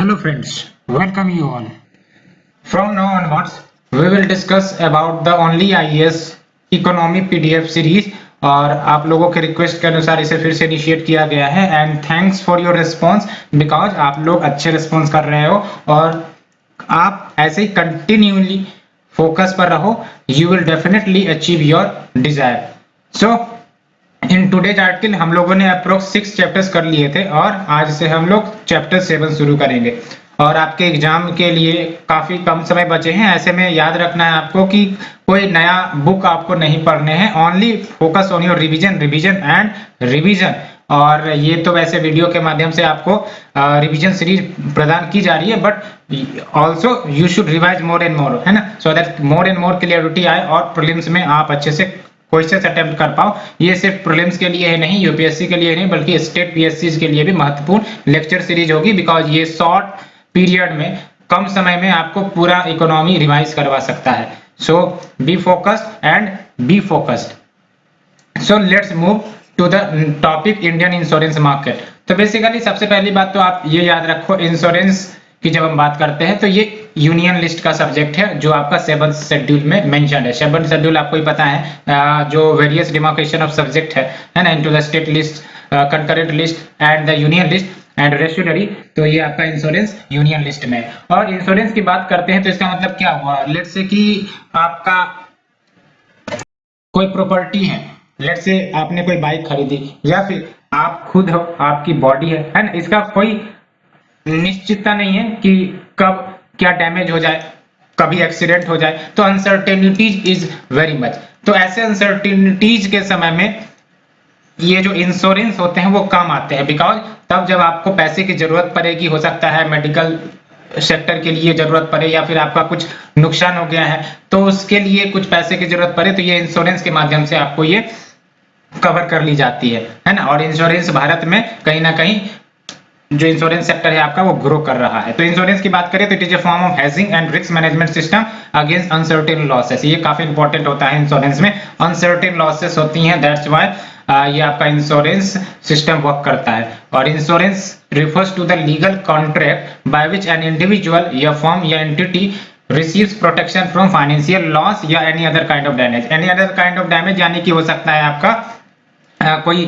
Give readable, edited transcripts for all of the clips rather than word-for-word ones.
Hello friends, welcome you all. From now onwards, we will discuss about the only IAS economy PDF series और आप लोगों के request के अनुसार इसे फिर से इनिशिएट किया गया है and thanks for your response because आप लोग अच्छे रिस्पांस कर रहे हो और आप ऐसे ही कंटिन्यूअली फोकस पर रहो, you will definitely achieve your desire. So in today's article हम लोगों ने अप्रोक्स 6 चैप्टर्स कर लिए थे और आज से हम लोग चैप्टर 7 शुरू करेंगे और आपके एग्जाम के लिए काफी कम समय बचे हैं. ऐसे में याद रखना है आपको कि कोई नया बुक आपको नहीं पढ़ने हैं, only focus on your revision revision and revision. और ये तो वैसे वीडियो के माध्यम से आपको रिवीजन सीरीज प्रदान की जा रही है, but also you should revise more and more, है ना, so that more and more clarity आए और प्रीलिम्स में आप अच्छे से क्वेश्चंस अटेम्प्ट कर पाओ. ये सिर्फ प्रीलिम्स के लिए ही नहीं, यूपीएससी के लिए नहीं, बल्कि स्टेट पीएससी के लिए भी महत्वपूर्ण लेक्चर सीरीज होगी बिकॉज ये शॉर्ट पीरियड में, कम समय में आपको पूरा इकोनॉमी रिवाइज करवा सकता है. So be focused and be focused. So let's move to the topic Indian insurance market. तो बेसिकली सबसे पहली बात तो आप ये याद रखो, इंश्योरेंस की जब हम बात करते हैं तो ये यूनियन लिस्ट का सब्जेक्ट है जो आपका 7th शेड्यूल में मेंशन है. 7th शेड्यूल आपको ही पता है, जो वेरियस डिमार्केशन ऑफ सब्जेक्ट है ना, into the state list, concurrent list and the union list and residuary. तो ये आपका इंश्योरेंस यूनियन लिस्ट में है. और इंश्योरेंस की बात करते हैं तो इसका मतलब क्या हुआ, लेट्स से कि आपका कोई प्रॉपर्टी है, लेट्स से आपने कोई बाइक खरीदी या फिर आप खुद हो, आपकी बॉडी है ना, इसका कोई निश्चितता नहीं है कि कब क्या डैमेज हो जाए, कभी एक्सीडेंट हो जाए, तो अनसर्टेनिटीज इज वेरी मच. तो ऐसे अनसर्टेनिटीज के समय में ये जो इंश्योरेंस होते हैं वो काम आते हैं बिकॉज तब जब आपको पैसे की जरूरत पड़ेगी, हो सकता है मेडिकल सेक्टर के लिए जरूरत पड़े या फिर आपका कुछ नुकसान हो गया है तो उसके लिए कुछ पैसे की जरूरत पड़े, तो ये इंश्योरेंस के माध्यम से आपको ये कवर कर ली जाती है ना. और इंश्योरेंस भारत में कहीं ना कहीं जो इंश्योरेंस सेक्टर है आपका वो ग्रो कर रहा है. तो इंश्योरेंस की बात करें तो it is A form of hedging and risk management system against uncertain losses. ये काफी इंपॉर्टेंट होता है इंश्योरेंस में, अनसर्टेन लॉसेस होती हैं, दैट्स व्हाई ये आपका इंश्योरेंस सिस्टम वर्क करता है. और insurance refers to the legal contract by which an individual या फर्म या entity receives protection from financial loss या any other kind of damage. any other kind of damage यानी कि हो सकता है आपका कोई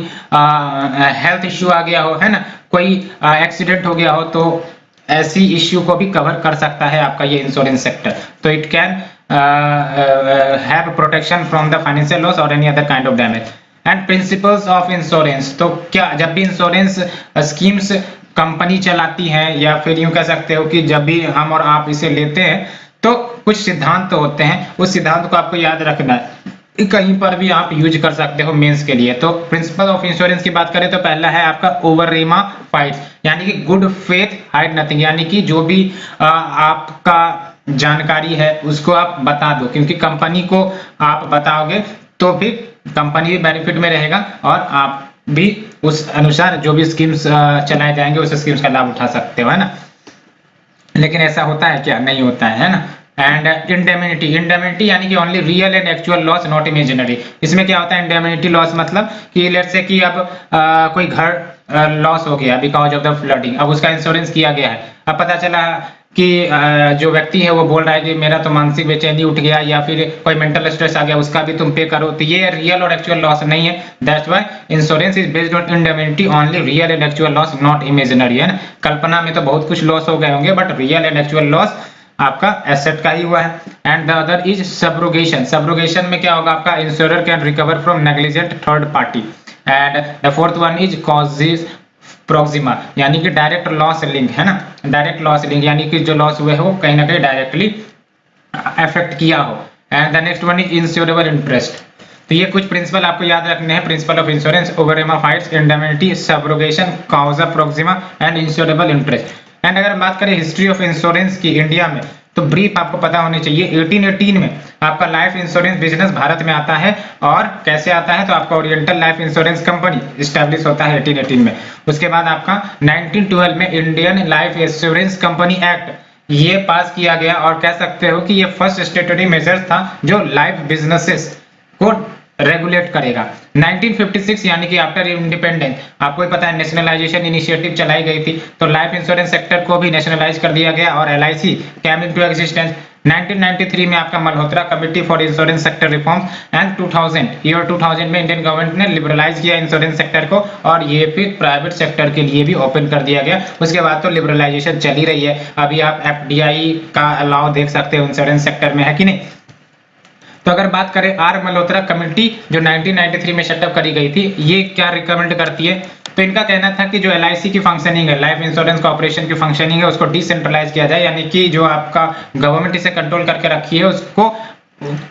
हेल्थ इश्यू आ गया हो, है ना, कोई एक्सीडेंट हो गया हो, तो ऐसी इश्यू को भी कवर कर सकता है आपका ये इंश्योरेंस सेक्टर. तो it can have protection from the financial loss और any other kind of damage. And principles of insurance, तो क्या जब भी इंश्योरेंस स्कीम्स कंपनी चलाती है या फिर यूं कह सकते हो कि जब भी हम और आप इसे लेते हैं तो कुछ सिद्धांत तो होते हैं, उस सिद्धांत को आपको याद रखना है, कहीं पर भी आप यूज कर सकते हो मेंस के लिए. तो प्रिंसिपल ऑफ इंश्योरेंस की बात करें तो पहला है आपका ओवर रेमा फाइट, यानी कि गुड फेथ हाइड नथिंग, यानी कि जो भी आपका जानकारी है उसको आप बता दो, क्योंकि कंपनी को आप बताओगे तो फिर कंपनी भी बेनिफिट में रहेगा और आप भी उस अनुसार जो भी स्कीम्स चलाए जाएंगे उस स्कीम्स का लाभ उठा सकते हो, है ना. लेकिन ऐसा होता है क्या, नहीं होता है ना. एंड इंडेमिनिटी, इंडेमिनिटी यानी कि only real and actual loss not imaginary. इसमें क्या होता है इंडेमिनिटी लॉस, मतलब कि लेट्स से कि अब कोई घर लॉस हो गया बिकॉज ऑफ द फ्लडिंग, अब उसका इंश्योरेंस किया गया है, अब पता चला कि जो व्यक्ति है वो बोल रहा है कि मेरा तो मानसिक बेचैनी उठ गया या फिर कोई मेंटल स्ट्रेस आ गया, उसका भी तुम पे करो, तो ये रियल और एक्चुअल लॉस नहीं है. That's why insurance is based on indemnity only real and actual loss not imaginary, है ना. कल्पना में तो बहुत कुछ लॉस हो गए होंगे but real and actual loss आपका एसेट का ही हुआ है. And the other is subrogation. Subrogation में क्या होगा, आपका insurer can recover from negligent third party. And the fourth one is causes Proxima, यानी कि डायरेक्ट लॉस लिंक, है ना, डायरेक्ट लॉस लिंक यानी कि जो लॉस हुए हो कहीं ना कहीं डायरेक्टली अफेक्ट किया हो. And the next one is insurable interest. तो ये कुछ प्रिंसिपल आपको याद रखने हैं, principle of insurance, uberrima fides, indemnity, subrogation, causa proxima and insurable interest. And अगर हम बात करें हिस्ट्री ऑफ इंश्योरेंस की इंडिया में तो ब्रीफ आपको पता होनी चाहिए. 1818 में आपका लाइफ इंश्योरेंस बिजनेस भारत में आता है और कैसे आता है, तो आपका oriental life insurance company establish होता है 1818 में. उसके बाद आपका 1912 में Indian life insurance company act ये पास किया गया और कह सकते हो कि ये फर्स्ट स्टेटरी मेजर था जो लाइफ बिजनेसेस को रेगुलेट करेगा। 1956 यानी कि आफ्टर इंडिपेंडेंस, आपको ही पता है नेशनलाइजेशन इनिशिएटिव चलाई गई थी, तो लाइफ इंश्योरेंस सेक्टर को भी नेशनलाइज कर दिया गया और एलआईसी केम इनटू एग्जिस्टेंस। 1993 में आपका Malhotra committee for insurance sector reforms and 2000 में इंडियन गवर्नमेंट ने लिबरलाइज किया इंश्योरेंस सेक्टर को और ये फिर प्राइवेट सेक्टर के लिए भी ओपन कर दिया गया। उसके बाद तो लिबरलाइजेशन चल ही रही है, अभी आप एफडीआई का अलाउ देख सकते हो इंश्योरेंस सेक्टर में, है कि नहीं। तो अगर बात करें आर मल्होत्रा कमेटी जो 1993 में सेटअप करी गई थी, ये क्या रिकमेंड करती है, तो इनका कहना था कि जो एलआईसी की फंक्शनिंग है, लाइफ इंश्योरेंस कॉर्पोरेशन की फंक्शनिंग है, उसको डिसेंट्रलाइज किया जाए, यानी कि जो आपका गवर्नमेंट इसे कंट्रोल करके रखी है उसको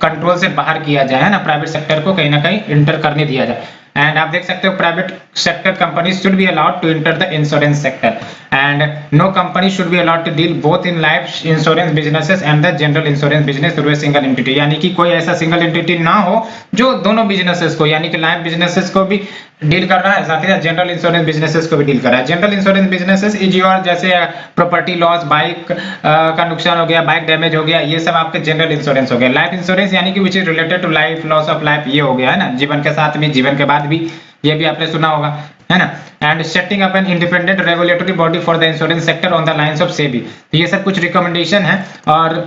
कंट्रोल से बाहर किया जाए, है ना, प्राइवेट सेक्टर को कहीं ना कहीं इंटर करने दिया जाए। एंड आप देख सकते हो private sector companies should be allowed to enter the insurance sector and no company should be allowed to deal both in life insurance businesses and the general insurance business through a single entity, यानी कि कोई ऐसा single entity ना हो जो दोनों businesses को, यानी कि लाइफ बिजनेसेस को भी डील कर रहा है, साथ ही साथ जनरल इंश्योरेंस बिजनेसेस को भी डील कर रहा है। General insurance businesses is your जैसे प्रॉपर्टी लॉस, बाइक का नुकसान हो गया, बाइक डैमेज हो गया, ये सब आपके जनरल इंश्योरेंस हो गया। लाइफ इंश्योरेंस यानी कि which is related to life, loss of life, ये हो गया, है ना, जीवन के साथ भी, जीवन के बाद भी, ये भी आपने सुना होगा, है ना। And setting up an independent regulatory body for the insurance sector on the lines of SEBI, तो ये सब कुछ रिकमेंडेशन है और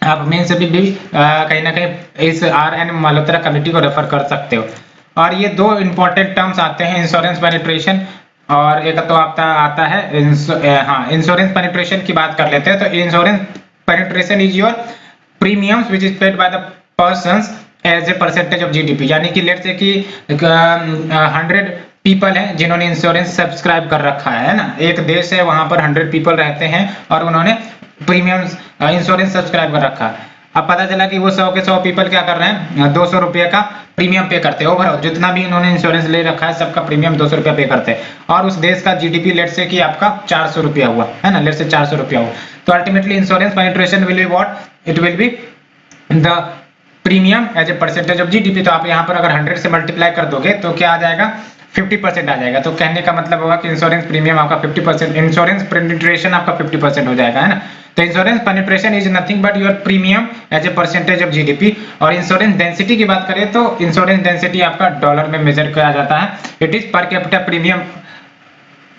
आप मेन से भी कहीं ना कहीं इस आर.एन. मल्होत्रा कमेटी को रेफर कर सकते हो। और ये दो इंपॉर्टेंट टर्म्स आते हैं, इंश्योरेंस पेनिट्रेशन और एक तो आता है इंश्योरेंस पेनिट्रेशन की बात कर लेते हैं। तो insurance penetration is your premiums which is paid by the persons as a percentage of GDP, यानी कि लेट्स से कि 100 पीपल हैं जिन्होंने इंश्योरेंस सब्सक्राइब कर रखा है ना, एक देश है वहां पर 100 पीपल रहते हैं और उन्होंने प्रीमियम्स इंश्योरेंस सब्सक्राइब कर रखा है। अब पता चला कि वो 100 के 100 पीपल क्या कर रहे हैं, 200 रुपये का प्रीमियम पे करते हैं ओवरऑल, जितना भी इन्होंने इंश्योरेंस ले रखा है सबका प्रीमियम 200 रुपया पे करते हैं और उस देश का जीडीपी लेट से कि आपका 400 रुपया हुआ, है ना, लेट से 400 रुपया हुआ, तो ultimately insurance penetration will be what, it will be the premium as a percentage of GDP. तो आप यहाँ पर अगर 100 से मल्टीप्लाई कर दोगे तो क्या आ जाएगा, 50% आ जाएगा। तो कहने का मतलब होगा कि इंश्योरेंस प्रीमियम आपका 50%, इंश्योरेंस पेनिट्रेशन आपका 50% हो जाएगा, है ना। तो insurance penetration is nothing but your premium as a percentage of GDP. और इंश्योरेंस डेंसिटी की बात करें तो इंश्योरेंस डेंसिटी आपका डॉलर में मेजर किया जाता है, it is per capita premium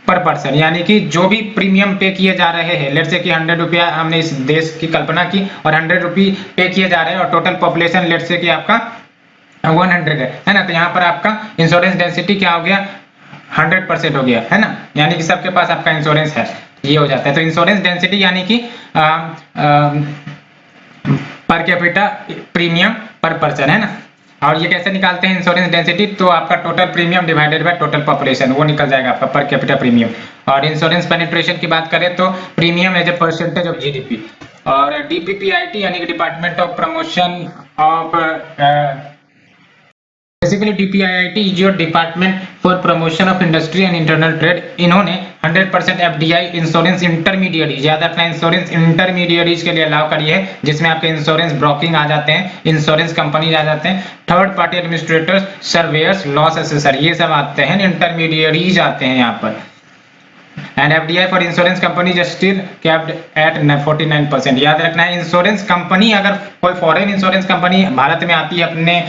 per person, यानी कि जो भी प्रीमियम पे किए जा रहे हैं, लेट से कि 100 रुपया हमने इस देश की कल्पना की और 100 रुपये पे किए जा रहे हैं और टोटल पॉपुलेशन लेट से कि आपका 100 है ना, तो यहाँ पर आपका इंश्योरेंस डेंसिटी क्या हो गया, 100% हो गया, है ना, यानी कि सबके पास आपका इंश्योरेंस है, ये हो जाता है। तो इंश्योरेंस डेंसिटी यानी कि पर कैपिटा प्रीमियम पर पर्सन, है ना। और ये कैसे निकालते हैं इंश्योरेंस डेंसिटी, तो आपका total premium divided by total population, वो निकल जाएगा आपका पर कैपिटा प्रीमियम। और इंश्योरेंस पेनिट्रेशन की बात करें तो premium as a percentage of GDP. और डीपीपीआईटी यानी कि department of promotion of basically DPIIT is your department for promotion of industry and internal trade. इन्होंने 100% एफडीआई इंश्योरेंस इंटरमीडिएट, याद रखना इंश्योरेंस इंटरमीडिएट के लिए अलाउ करी है, जिसमें आपके इंश्योरेंस ब्रोकिंग आ जाते हैं, इंश्योरेंस कंपनी आ जाते हैं, third party administrators, surveyors, loss assessor, ये सब आते हैं, इंटरमीडिएट आते हैं यहाँ पर। And FDI for insurance company is still capped at 49%। याद रखना है इंश्योरेंस कंपनी, अगर कोई फॉरेन इंश्योरेंस कंपनी भारत में आती है अपने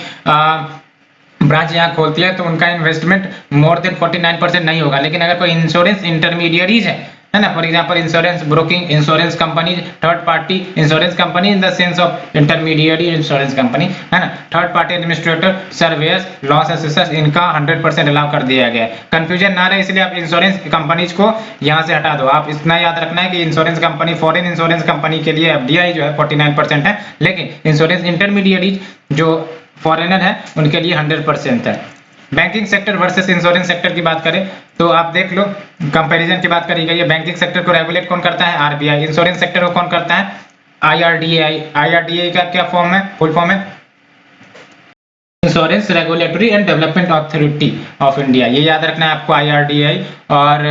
ब्रांच यहाँ खोलती है तो उनका इन्वेस्टमेंट मोर देन 49% नहीं होगा। लेकिन अगर कोई इंश्योरेंस इंटरमीडिएरीज है ना, for example insurance broking, insurance company, third party insurance company in the sense of intermediary insurance company, है ना, third party administrator, surveyor's, loss assessors, इनका 100% अलाउ कर दिया गया है। कंफ्यूजन ना रहे इसलिए आप इंश्योरेंस कंपनीज को यहाँ से हटा दो। आप इतना याद रखना है कि insurance company, foreign insurance company के लिए एफडीआई जो है 49% है, लेकिन इंश्योरेंस इंटरमीडिएरीज जो फॉरेनर है उनके लिए 100% है। Banking sector versus insurance sector की बात करें तो आप देख लो, कंपैरिजन की बात करी गई है। बैंकिंग सेक्टर को रेगुलेट कौन करता है, आरबीआई। इंश्योरेंस सेक्टर को कौन करता है, आईआरडीए। आईआरडीए का क्या फॉर्म है, फुल फॉर्म है insurance regulatory and development authority of India, ये याद रखना है आपको, आईआरडीआई। और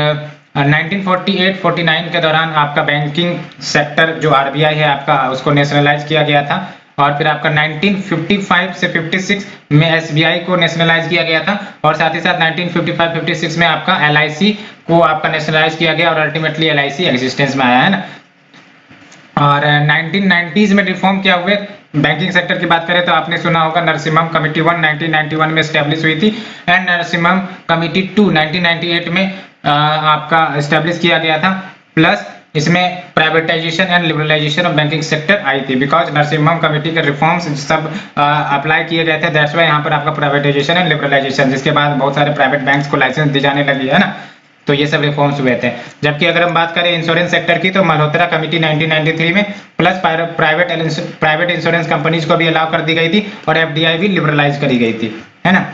1948-49 के दौरान आपका बैंकिंग सेक्टर जो आरबीआई है आपका, उसको नेशनलाइज किया गया था। और फिर आपका 1955 से 56 में एसबीआई को नेशनलाइज किया गया था। और साथ ही साथ 1955-56 में आपका एलआईसी को आपका नेशनलाइज किया गया और अल्टीमेटली एलआईसी एग्जिस्टेंस में आया, है ना। और 1990s में रिफॉर्म क्या हुए, बैंकिंग सेक्टर की बात करें तो आपने सुना होगा नरसिम्हम कमेटी 1 1991 में स्टैब्लिश हुई थी एंड नरसिम्हम कमेटी 2 1998 में आपका स्टैब्लिश किया गया था। प्लस इसमें privatisation and liberalisation of banking sector आई थी, बिकॉज नरसिम्हम कमेटी के रिफॉर्म्स सब अप्लाई किए गए थे, दैट्स व्हाई यहाँ पर आपका प्राइवेटाइजेशन एंड लिबरलाइजेशन, जिसके बाद बहुत सारे प्राइवेट बैंक्स को लाइसेंस दी जाने लगी है ना, तो ये सब रिफॉर्म्स हुए थे। जबकि अगर हम बात करें इंश्योरेंस सेक्टर की तो मल्होत्रा कमेटी 1993 में प्लस प्राइवेट इंश्योरेंस कंपनीज को भी अलाउ कर दी गई थी और एफडीआई भी लिबरलाइज करी गई थी, है ना।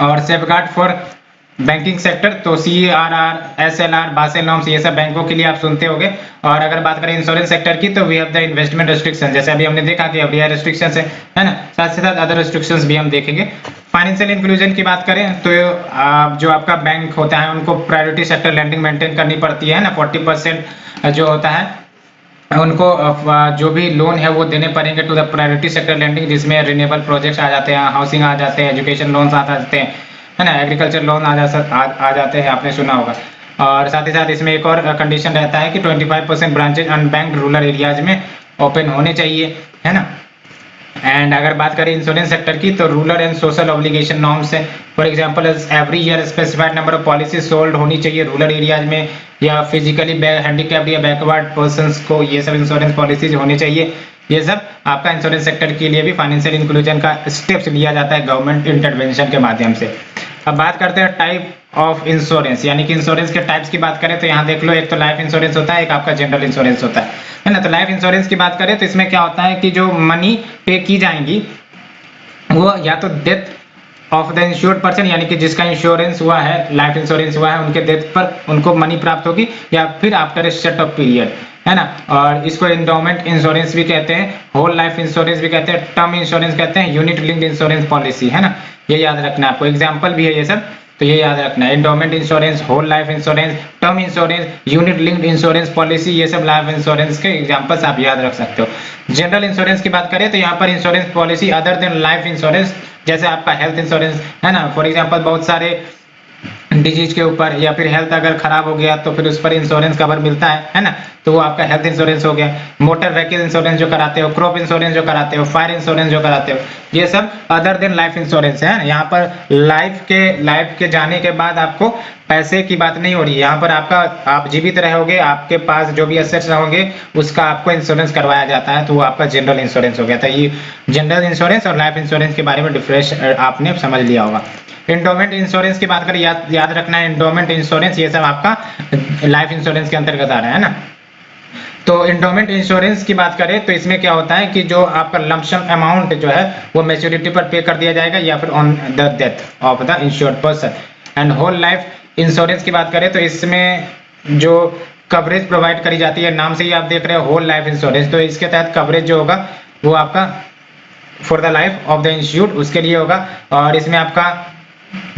और सेफगार्ड फॉर बैंकिंग सेक्टर तो सीआरआर, एसएलआर, बासेल नॉर्म्स, ये सब बैंकों के लिए आप सुनते होंगे। और अगर बात करें इंश्योरेंस सेक्टर की तो we have the investment restriction, जैसे अभी हमने देखा कि एफडीआई रेस्ट्रिक्शंस है ना, साथ ही साथ अदर रेस्ट्रिक्शंस भी हम देखेंगे। फाइनेंशियल इंक्लूजन की बात करें तो जो आपका बैंक होता है उनको प्रायोरिटी सेक्टर लैंडिंग मेंटेन करनी पड़ती है ना, 40% जो होता है उनको जो भी लोन है वो देने पड़ेंगे to the priority sector lending, जिसमें रिन्यूएबल प्रोजेक्ट्स आ जाते हैं, हाउसिंग आ जाते हैं, एजुकेशन लोन्स आ जाते हैं, है ना, एग्रीकल्चर लोन आ जाते हैं, आपने सुना होगा। और साथ ही साथ इसमें एक और कंडीशन रहता है कि 25% ब्रांचेज अनबैंक्ड रूरल एरियाज में ओपन होने चाहिए, है ना। एंड अगर बात करें इंश्योरेंस सेक्टर की तो rural and social obligation norms है, for example every year specified number of policy sold होनी चाहिए रूरल एरियाज में, या फिजिकली हैंडीकैप्ड या बैकवर्ड पर्संस को ये सब इंश्योरेंस पॉलिसीज होनी चाहिए। ये सब आपका इंश्योरेंस सेक्टर के लिए भी फाइनेंशियल इंक्लूजन का स्टेप्स लिया जाता है गवर्नमेंट इंटरवेंशन के माध्यम से। अब बात करते हैं टाइप ऑफ इंश्योरेंस, यानी कि इंश्योरेंस के टाइप्स की बात करें तो यहाँ देख लो, एक तो लाइफ इंश्योरेंस होता है, एक आपका जनरल इंश्योरेंस होता है ना। तो लाइफ इंश्योरेंस की बात करें तो इसमें क्या होता है कि जो मनी पे की जाएंगी वो या तो death of the insured person, यानी कि जिसका इंश्योरेंस हुआ है, लाइफ इंश्योरेंस हुआ है, उनके डेथ पर उनको मनी प्राप्त होगी, या फिर आफ्टर सेट ऑफ पीरियड, है ना। और इसको एंडोमेंट इंश्योरेंस भी कहते हैं, होल लाइफ इंश्योरेंस भी कहते हैं, टर्म इंश्योरेंस कहते हैं, यूनिट लिंक्ड इंश्योरेंस पॉलिसी, है ना। ये याद रखना है आपको, एग्जाम्पल भी है ये सब, तो ये याद रखना है, endowment insurance, whole life insurance, term insurance, unit linked insurance policy, ये सब लाइफ इंश्योरेंस के एग्जांपल्स आप याद रख सकते हो। जनरल इंश्योरेंस की बात करें तो यहाँ पर insurance policy other than life insurance, जैसे आपका हेल्थ इंश्योरेंस, है ना, फॉर एग्जांपल बहुत सारे डिजीज के ऊपर या फिर हेल्थ अगर खराब हो गया तो फिर उस पर इंश्योरेंस कवर मिलता है ना, तो वो आपका हेल्थ इंश्योरेंस हो गया। मोटर व्हीकल इंश्योरेंस जो कराते हो, क्रॉप इंश्योरेंस जो कराते हो, फायर इंश्योरेंस जो कराते हो, ये सब अदर देन लाइफ इंश्योरेंस है। यहाँ पर लाइफ के जाने के बाद आपको पैसे की बात नहीं हो रही है, यहाँ पर आपका आप जीवित रहोगे, आपके पास जो भी एसेट्स होंगे उसका आपको इंश्योरेंस करवाया जाता है, तो वो आपका जनरल इंश्योरेंस हो गया था। ये जनरल इंश्योरेंस और लाइफ इंश्योरेंस के बारे में डिफरेंस आपने समझ लिया होगा। एंडोमेंट इंश्योरेंस की बात करें, याद रखना है, एंडोमेंट इंश्योरेंस ये सब आपका लाइफ इंश्योरेंस के अंतर्गत आ रहा है ना। तो एंडोमेंट इंश्योरेंस की बात करें तो इसमें क्या होता है कि जो आपका लमसम अमाउंट जो है वो मैच्योरिटी पर पे कर दिया जाएगा या फिर on the death of the insured person. And whole life insurance की बात करें तो इसमें जो कवरेज प्रोवाइड करी जाती है, नाम से ही आप देख रहे हो होल लाइफ इंश्योरेंस, तो इसके तहत कवरेज जो होगा वो आपका for the life of the insured उसके लिए होगा। और इसमें आपका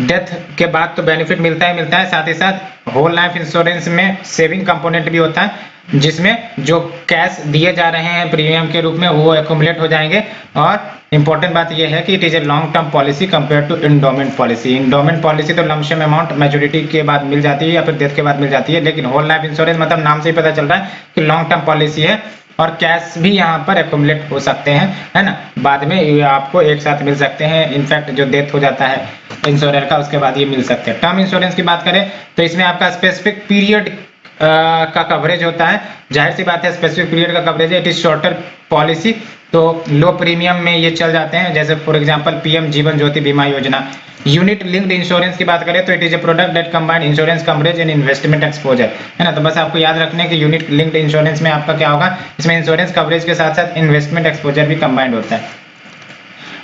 डेथ के बाद तो बेनिफिट मिलता है, साथ ही साथ होल लाइफ इंश्योरेंस में सेविंग कंपोनेंट भी होता है, जिसमें जो कैश दिए जा रहे हैं प्रीमियम के रूप में वो एक्यूमुलेट हो जाएंगे। और इंपॉर्टेंट बात यह है कि it is a long term policy compare to endowment policy. Endowment policy तो लमसम अमाउंट मैच्योरिटी के बाद मिल जाती है या फिर डेथ के बाद मिल जाती है, लेकिन होल लाइफ इंश्योरेंस मतलब नाम से ही पता चल रहा है कि लॉन्ग टर्म पॉलिसी है और कैश भी यहाँ पर एक्यूमुलेट हो सकते हैं, है ना, बाद में ये आपको एक साथ मिल सकते हैं। इनफैक्ट जो डेथ हो जाता है इंश्योरर का उसके बाद ये मिल सकते हैं। टर्म इंश्योरेंस की बात करें तो इसमें आपका स्पेसिफिक पीरियड का कवरेज होता है, जाहिर सी बात है स्पेसिफिक पीरियड का कवरेज है, इट इज शॉर्टर पॉलिसी, तो लो प्रीमियम में ये चल जाते हैं, जैसे for example PM Jeevan Jyoti बीमा योजना। यूनिट लिंक्ड इंश्योरेंस की बात करें तो it is A product that combine insurance coverage and investment exposure, है ना। तो बस आपको याद रखने कि यूनिट लिंक्ड इंश्योरेंस में आपका क्या होगा, इसमें इंश्योरेंस कवरेज के साथ साथ इन्वेस्टमेंट एक्सपोजर भी कंबाइंड होता है।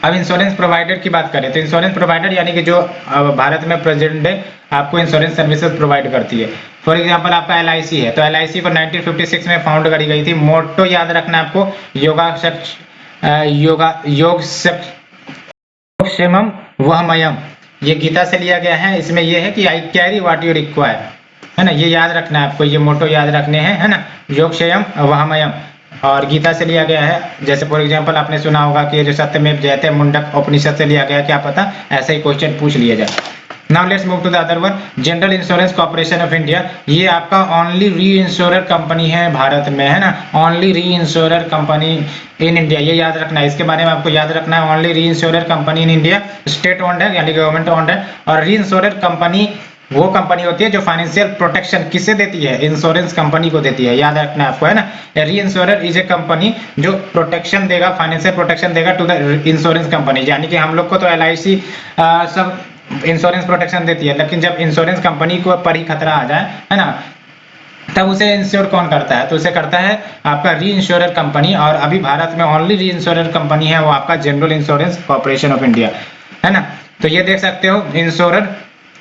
अब इंश्योरेंस प्रोवाइडर की बात करें तो इंश्योरेंस प्रोवाइडर यानी कि जो भारत में प्रेजेंट डे आपको इंश्योरेंस सर्विसेज प्रोवाइड करती है। फॉर एग्जांपल आपका एलआईसी है, तो एलआईसी को 1956 में फाउंड करी गई थी। मोटो याद रखना आपको, योगक्षेमम वहमयम, ये गीता से लिया गया है। इसमें ये है कि I carry what you require, है ना, ये याद रखना है आपको, ये मोटो याद रखने हैं, है ना, योगक्षेम वहमयम, और गीता से लिया गया है। जैसे फॉर एग्जांपल आपने सुना होगा कि ये जो सत्यमेव जयते मुंडक उपनिषद से लिया गया, क्या पता ऐसा ही क्वेश्चन पूछ लिया जाए। Now let's move to the other one, general insurance corporation of India. ये आपका ओनली री इंश्योरर कंपनी है भारत में, है ना, ओनली री इंश्योरर कंपनी इन इंडिया, ये याद रखना है, इसके बारे में आपको याद रखना है। ओनली री insurer company in India, state owned है यानी गवर्नमेंट ओन्ड है। और री इंश्योरर कंपनी वो कंपनी होती है जो फाइनेंशियल प्रोटेक्शन किसे देती है, इंश्योरेंस कंपनी को देती है, याद रखना है आपको, है ना। री इंश्योरर इज ए कंपनी जो प्रोटेक्शन देगा, फाइनेंशियल प्रोटेक्शन देगा टू द इंश्योरेंस कंपनी, यानी कि हम लोग को तो LIC सब इंश्योरेंस प्रोटेक्शन देती है, लेकिन जब इंश्योरेंस कंपनी को पर ही खतरा आ जाए, है ना, तब उसे इंश्योर कौन करता है, तो उसे करता है आपका री इंश्योरर कंपनी। और अभी भारत में ओनली री इंश्योरर कंपनी है वो आपका general insurance corporation of India, है ना। तो ये देख सकते हो, इंश्योरर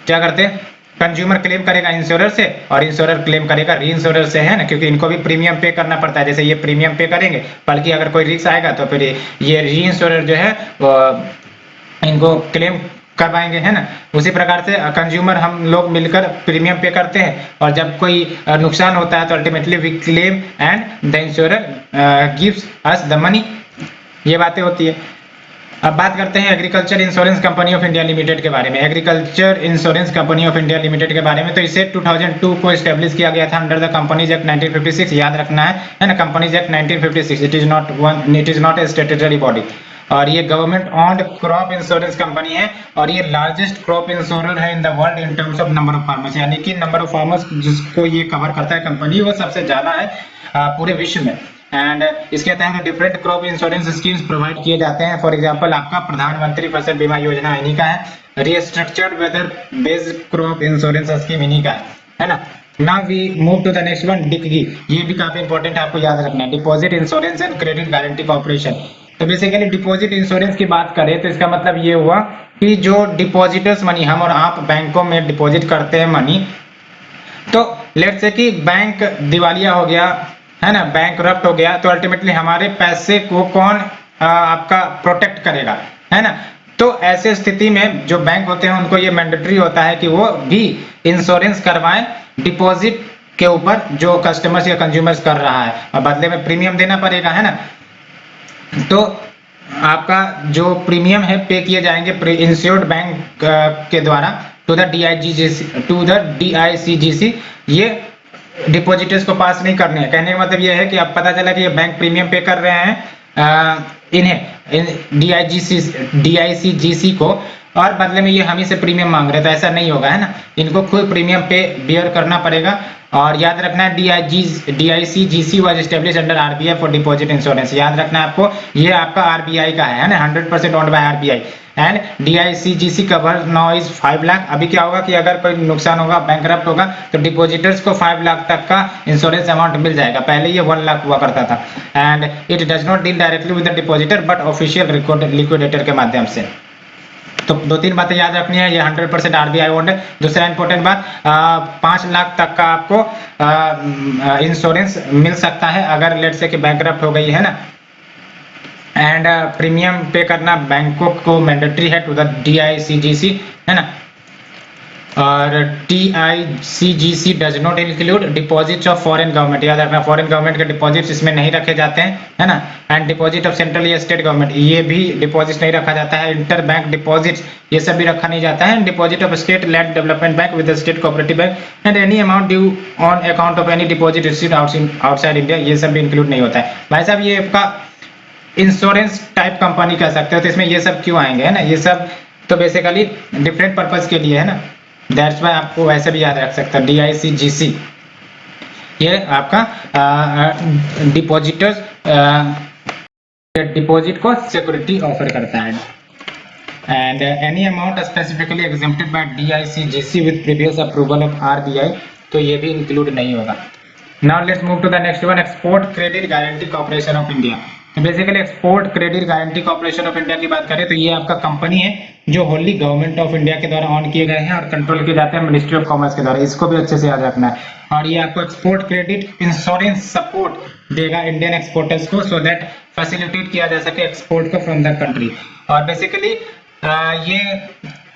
क्या करते हैं, कंज्यूमर क्लेम करेगा इंश्योरर से और इंश्योरर क्लेम करेगा री इंश्योरर से, है ना, क्योंकि इनको भी प्रीमियम पे करना पड़ता है, जैसे ये प्रीमियम पे करेंगे, बल्कि अगर कोई रिस्क आएगा तो फिर ये री इंश्योरर जो है इनको क्लेम करवाएंगे, है ना। उसी प्रकार से कंज्यूमर हम लोग मिलकर प्रीमियम पे करते हैं और जब कोई नुकसान होता है तो ultimately we claim and the insurer gives us the money, ये बातें होती है। अब बात करते हैं agriculture insurance company of India limited के बारे में। Agriculture insurance company of India limited के बारे में, तो इसे 2002 को एस्टेब्लिश किया गया था अंडर द कंपनीज एक्ट 1956, याद रखना है ना, companies act 1956। It is not a statutory body और ये government owned crop insurance company है और ये लार्जेस्ट क्रॉप इंश्योरर है in the world in terms of number of farmers, यानी कि नंबर ऑफ फार्मर्स जिसको ये कवर करता है कंपनी, वो सबसे ज्यादा है पूरे विश्व में। एंड इसके तहत different crop insurance schemes provide किए जाते हैं। फॉर एग्जांपल आपका प्रधानमंत्री फसल बीमा योजना इन्हीं का है, restructured weather based crop insurance scheme इन्हीं का है ना। Now we move to the next one, DICGC, ये भी काफी इंपॉर्टेंट आपको याद रखना है, deposit insurance and credit guarantee corporation. तो बेसिकली डिपॉजिट इंश्योरेंस की बात करें तो इसका मतलब ये हुआ कि जो डिपॉजिटर्स मनी, हम और आप बैंकों में डिपॉजिट करते हैं मनी, तो लेट्स से कि बैंक दिवालिया हो गया, है ना, बैंकरप्ट हो गया, तो अल्टीमेटली हमारे पैसे को कौन आपका प्रोटेक्ट करेगा, है ना। तो ऐसे स्थिति में जो बैंक होते हैं उनको ये मैंडेटरी होता है कि वो भी इंश्योरेंस करवाएं डिपॉजिट के ऊपर जो कस्टमर्स या कंज्यूमर्स कर रहा है, और बदले में प्रीमियम देना पड़ेगा, है ना। तो आपका जो प्रीमियम है पे किए जाएंगे इंश्योर्ड बैंक के द्वारा टू द DICGC, ये डिपॉजिटर्स को पास नहीं करने हैं। कहने का मतलब ये है कि अब पता चला कि ये बैंक प्रीमियम पे कर रहे हैं इन्हें DICGC को, और बदले में ये हम ही से प्रीमियम मांग रहे हैं, तो ऐसा नहीं होगा, है ना। इनको खुद प्रीमियम पे बियर करना पड़ेगा। और याद रखना है DICGC was established under RBI for deposit insurance, याद रखना है आपको, ये आपका RBI का है ना, 100% owned by RBI। And DICGC cover now is 5 lakh. अभी क्या होगा कि अगर कोई नुकसान होगा, बैंकरप्ट होगा, तो डिपॉजिटर्स को 5 लाख तक का इंश्योरेंस अमाउंट मिल जाएगा, पहले ये 1 लाख हुआ करता था। And it does not deal directly with the depositor but official liquidator के माध्यम से। तो 2-3 बातें याद रखनी है, ये 100% RBI ओन्ड है। दूसरा इंपॉर्टेंट बात, 5 लाख तक का आपको इंश्योरेंस मिल सकता है अगर लेट से कि बैंकरप्ट हो गई, है ना। एंड प्रीमियम पे करना बैंकों को मैंडेटरी है टू द DICGC, है ना। और DICGC does not include deposits of foreign government, याद रखना, फॉरेन गवर्नमेंट के डिपॉजिट्स इसमें नहीं रखे जाते हैं, है ना। एंड डिपॉजिट ऑफ सेंट्रल या स्टेट गवर्नमेंट, ये भी डिपॉजिट नहीं रखा जाता है। इंटर बैंक डिपॉजिट्स ये सब भी रखा नहीं जाता है। Deposit of state land development bank with state cooperative bank and any amount due on account of any deposit received outside India, ये सब भी इंक्लूड नहीं होता है। भाई साहब, ये आपका इंश्योरेंस टाइप कंपनी कह सकते हो, तो इसमें ये सब क्यों आएंगे, है ना। ये सब तो बेसिकली डिफरेंट पर्पज के लिए, है ना, दैट्स वाई आपको वैसे भी याद रख सकता है। DICGC ये आपका डिपॉजिटर्स डिपॉजिट को सिक्योरिटी ऑफर करता है। And any amount specifically exempted by DICGC with previous approval of RBI, तो ये भी इंक्लूड नहीं होगा। Now let's move to the next one, export credit guarantee corporation of India. Basically export credit guarantee corporation of India की बात करें तो ये आपका कंपनी है जो होली गवर्नमेंट ऑफ इंडिया के द्वारा ऑन किए गए हैं और कंट्रोल किए जाते हैं मिनिस्ट्री ऑफ कॉमर्स के द्वारा, इसको भी अच्छे से याद रखना है। और ये आपको एक्सपोर्ट क्रेडिट इंश्योरेंस सपोर्ट देगा इंडियन एक्सपोर्टर्स को, सो दैट फैसिलिटेट किया जा सके एक्सपोर्ट को फ्रॉम द कंट्री। और बेसिकली ये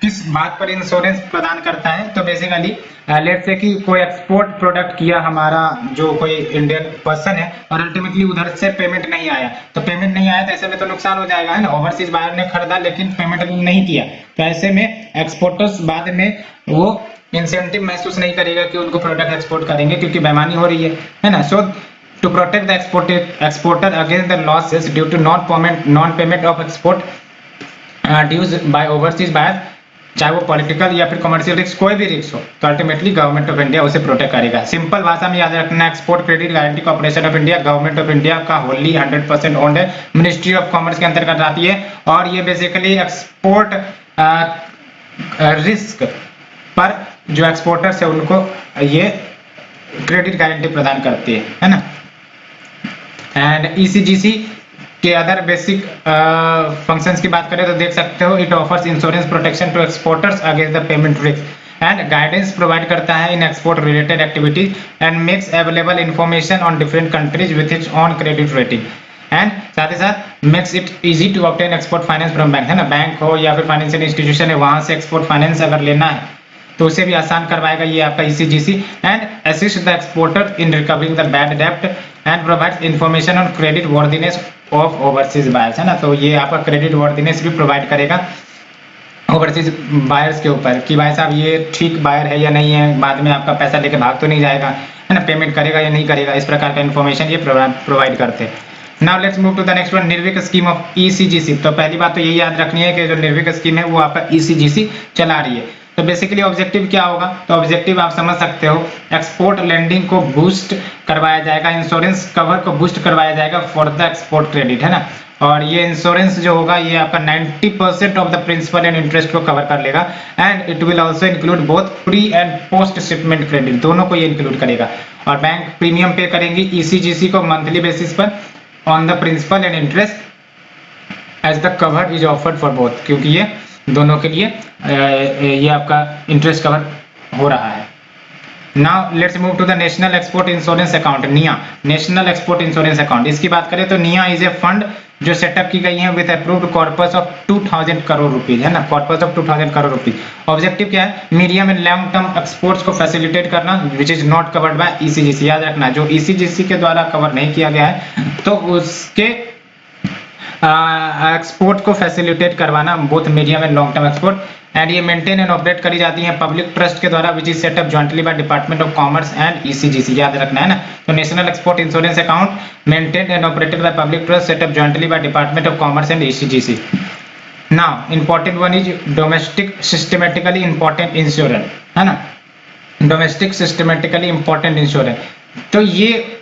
किस बात पर इंश्योरेंस प्रदान करता है, तो बेसिकली लेट्स से कि कोई एक्सपोर्ट प्रोडक्ट किया हमारा जो कोई इंडियन पर्सन है और अल्टीमेटली उधर से पेमेंट नहीं आया, तो पेमेंट नहीं आया तो ऐसे में तो नुकसान हो जाएगा, है ना। ओवरसीज बायर ने खरीदा लेकिन पेमेंट नहीं किया, तो ऐसे में एक्सपोर्टर्स बाद में वो इंसेंटिव महसूस नहीं करेगा कि उनको प्रोडक्ट एक्सपोर्ट करेंगे, क्योंकि बेईमानी हो रही है ना। So to protect the exporter against the losses due to non payment of export dues by overseas buyers, चाहे वो पॉलिटिकल या फिर कमर्शियल रिस्क, कोई भी रिस्क हो, तो अल्टीमेटली गवर्नमेंट ऑफ इंडिया उसे प्रोटेक्ट करेगा। सिंपल भाषा में याद रखना, export credit guarantee corporation of India government of India का होली 100% ओन्ड है, मिनिस्ट्री ऑफ कॉमर्स के अंतर्गत आती है, और ये बेसिकली एक्सपोर्ट रिस्क पर जो एक्सपोर्टर्स है उनको ये क्रेडिट गारंटी प्रदान करती है ना। एंड ईसीजीसी के अदर बेसिक फंक्शंस की बात करें तो देख सकते हो, it offers insurance protection to exporters against the payment risk and guidance provide करता है in export related activities and makes available information on different countries with its own credit rating and साथ ही साथ makes it easy to obtain export finance from bank, है ना। Bank हो या फिर फाइनेंशियल इंस्टीट्यूशन है, वहां से एक्सपोर्ट फाइनेंस अगर लेना है तो उसे भी आसान करवाएगा ये आपका ECGC and assist the exporter in recovering the bad डेब्ट and provides information on credit worthiness of overseas buyers, है ना। तो ये आपका क्रेडिट वर्दीनेस भी प्रोवाइड करेगा ओवरसीज बायर्स के ऊपर कि भाई साहब ये ठीक बायर है या नहीं है, बाद में आपका पैसा लेके भाग तो नहीं जाएगा, है ना, पेमेंट करेगा या नहीं करेगा, इस प्रकार का इन्फॉर्मेशन ये प्रोवाइड करते हैं। Now let's move to the next one, Nirvik scheme of ECGC. तो पहली बात तो यही याद रखनी है कि जो निर्विक स्कीम है वो आपका ईसीजीसी चला रही है। तो बेसिकली ऑब्जेक्टिव क्या होगा, तो ऑब्जेक्टिव आप समझ सकते हो, एक्सपोर्ट लेंडिंग को बूस्ट करवाया जाएगा, इंश्योरेंस कवर को बूस्ट करवाया जाएगा फॉर द एक्सपोर्ट क्रेडिट, है ना। और ये इंश्योरेंस जो होगा ये आपका 90% of the principal and interest को कवर कर लेगा and it will also include both pre and post shipment credit, दोनों को ये इंक्लूड करेगा। और बैंक प्रीमियम पे करेंगी ईसीजीसी को मंथली बेसिस पर on the principal and interest as the cover is offered for both, क्योंकि ये दोनों के लिए ये आपका इंटरेस्ट कवर हो रहा है। Now let's move to the national export insurance account, NEIA, national export insurance account. इसकी बात करें तो निया इज ए फंड जो सेटअप की गई है with approved corpus of 2000 crore rupees, है ना, corpus of 2000 crore rupees. Objective क्या है, medium and long term exports को फैसिलिटेट करना which is not covered by ECGC. याद रखना, जो ईसीजीसी के द्वारा कवर नहीं किया गया है तो उसके एक्सपोर्ट को फैसिलिटेट करवाना, both medium and long term export. And ये मेंटेन एंड ऑपरेट करी जाती है पब्लिक ट्रस्ट के द्वारा which is setup jointly by department of commerce and ECGC. याद रखना है ना। तो national export insurance account maintain and operated by public trust setup jointly by department of commerce and ECGC. Now important one is domestic systematically important insurance, है ना, domestic systematically important insurance. तो ये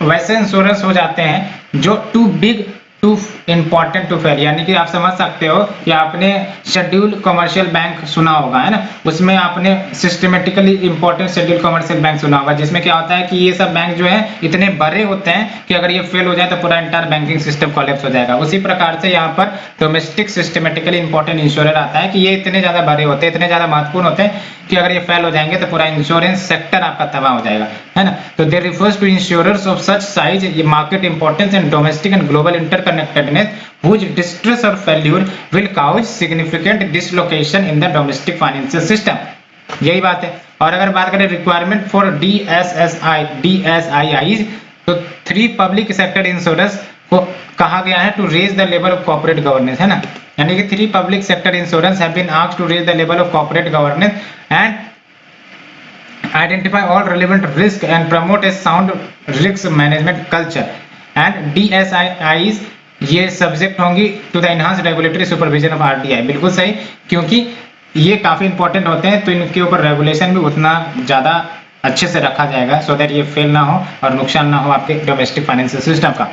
वैसे इंश्योरेंस हो जाते हैं जो too big too important to fail, यानी कि आप समझ सकते हो कि आपने शेड्यूल कमर्शियल बैंक सुना होगा, है ना, उसमें आपने systematically important schedule commercial bank सुना होगा, जिसमें क्या होता है कि ये सब बैंक जो है इतने बड़े होते हैं कि अगर ये फेल हो जाए तो पूरा इंटायर बैंकिंग सिस्टम कोलैप्स हो जाएगा। उसी प्रकार से यहाँ पर डोमेस्टिक सिस्टमेटिकली इंपॉर्टेंट इंश्योरेंस आता है कि ये इतने ज्यादा बड़े होते हैं, इतने ज्यादा महत्वपूर्ण होते हैं कि अगर ये फेल हो जाएंगे तो पूरा इंश्योरेंस सेक्टर आपका तबाह हो जाएगा, है ना। तो they refers to insurers of such size, ये market importance and domestic and global interconnectedness whose distress or failure will cause significant dislocation in the domestic financial system, यही बात है। और अगर बात करें रिक्वायरमेंट फॉर DSII तो 3 पब्लिक सेक्टर इंश्योरेंस को कहा गया है to raise the level of corporate governance, है ना, यानी कि 3 public sector insurance have been asked to raise the level of corporate governance and identify all relevant risk and promote a sound risk management culture and DSIIs ये subject होंगी to the enhanced regulatory supervision of RDI। बिल्कुल सही, क्योंकि ये काफी important होते हैं तो इनके ऊपर रेगुलेशन भी उतना ज्यादा अच्छे से रखा जाएगा सो दैट ये फेल ना हो और नुकसान ना हो आपके डोमेस्टिक फाइनेंशियल सिस्टम का।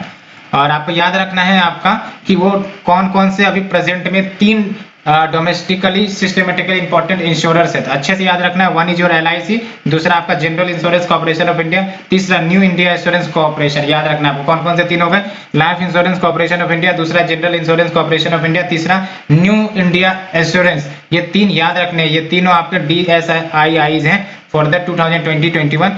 और आपको याद रखना है आपका कि वो कौन कौन से अभी प्रेजेंट में 3 डोमेस्टिकली सिस्टमेटिकली इंपॉर्टेंट इंश्योरर्स है, तो अच्छे से याद रखना है। वन इज योर LIC, दूसरा आपका general insurance corporation of India, तीसरा न्यू इंडिया इंश्योरेंस कॉर्पोरेशन। याद रखना है कौन कौन से 3 हो गए, life insurance corporation of India, दूसरा general insurance corporation of India, तीसरा न्यू इंडिया इंश्योरेंस। ये 3 याद रखने हैं, ये तीनों आपके DSIIs हैं फॉर द 2020-21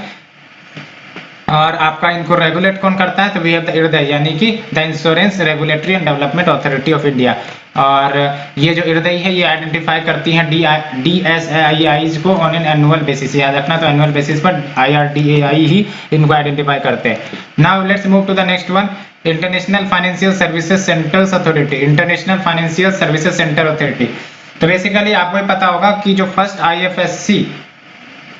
और आपका इनको रेगुलेट कौन करता है, तो वी हैव द IRDAI यानी कि the insurance regulatory and development authority of India. और ये जो IRDAI है ये आइडेंटिफाई करती है DSAIs को ऑन एन एनुअल बेसिस, याद रखना, तो एनुअल बेसिस पर IRDAI ही इनको आइडेंटिफाई करते हैं। Now let's move to the next one, international financial services centres authority, international financial services centre authority. तो बेसिकली आपको पता होगा कि जो फर्स्ट IFSC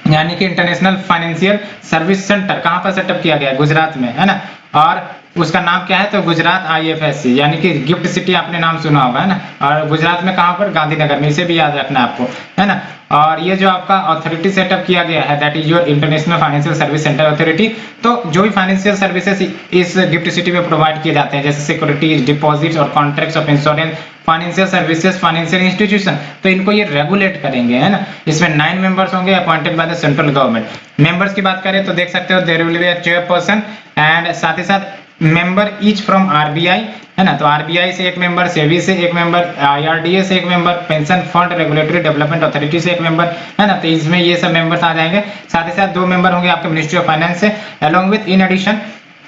यानी कि इंटरनेशनल फाइनेंशियल सर्विस सेंटर कहां पर सेटअप किया गया है, गुजरात में, है ना, और उसका नाम क्या है, तो गुजरात IFSC यानी कि गिफ्ट सिटी आपने नाम सुना होगा, है ना, और गुजरात में कहां पर, गांधीनगर में, इसे भी याद रखना है आपको, है ना। और ये जो आपका अथॉरिटी सेटअप किया गया है that is your international financial service centre authority. तो जो भी फाइनेंशियल सर्विसेज इस गिफ्ट सिटी में प्रोवाइड किए जाते हैं जैसे सिक्योरिटीज, डिपॉजिट्स और contracts of insurance, financial services, financial institution, तो इनको ये रेगुलेट करेंगे, है ना। इसमें 9 मेंबर्स होंगे appointed by the central government. Members की बात करें तो देख सकते हो there will be a chairperson and साथ ही साथ मेंबर ईच फ्रॉम RBI, है ना, तो RBI से एक मेंबर, सेबी से एक मेंबर, IRDA से एक member, pension fund regulatory development authority से एक मेंबर, है ना, तो इसमें ये सब मेंबर्स आ जाएंगे। साथ ही साथ 2 मेंबर होंगे आपके मिनिस्ट्री ऑफ फाइनेंस से, along with in addition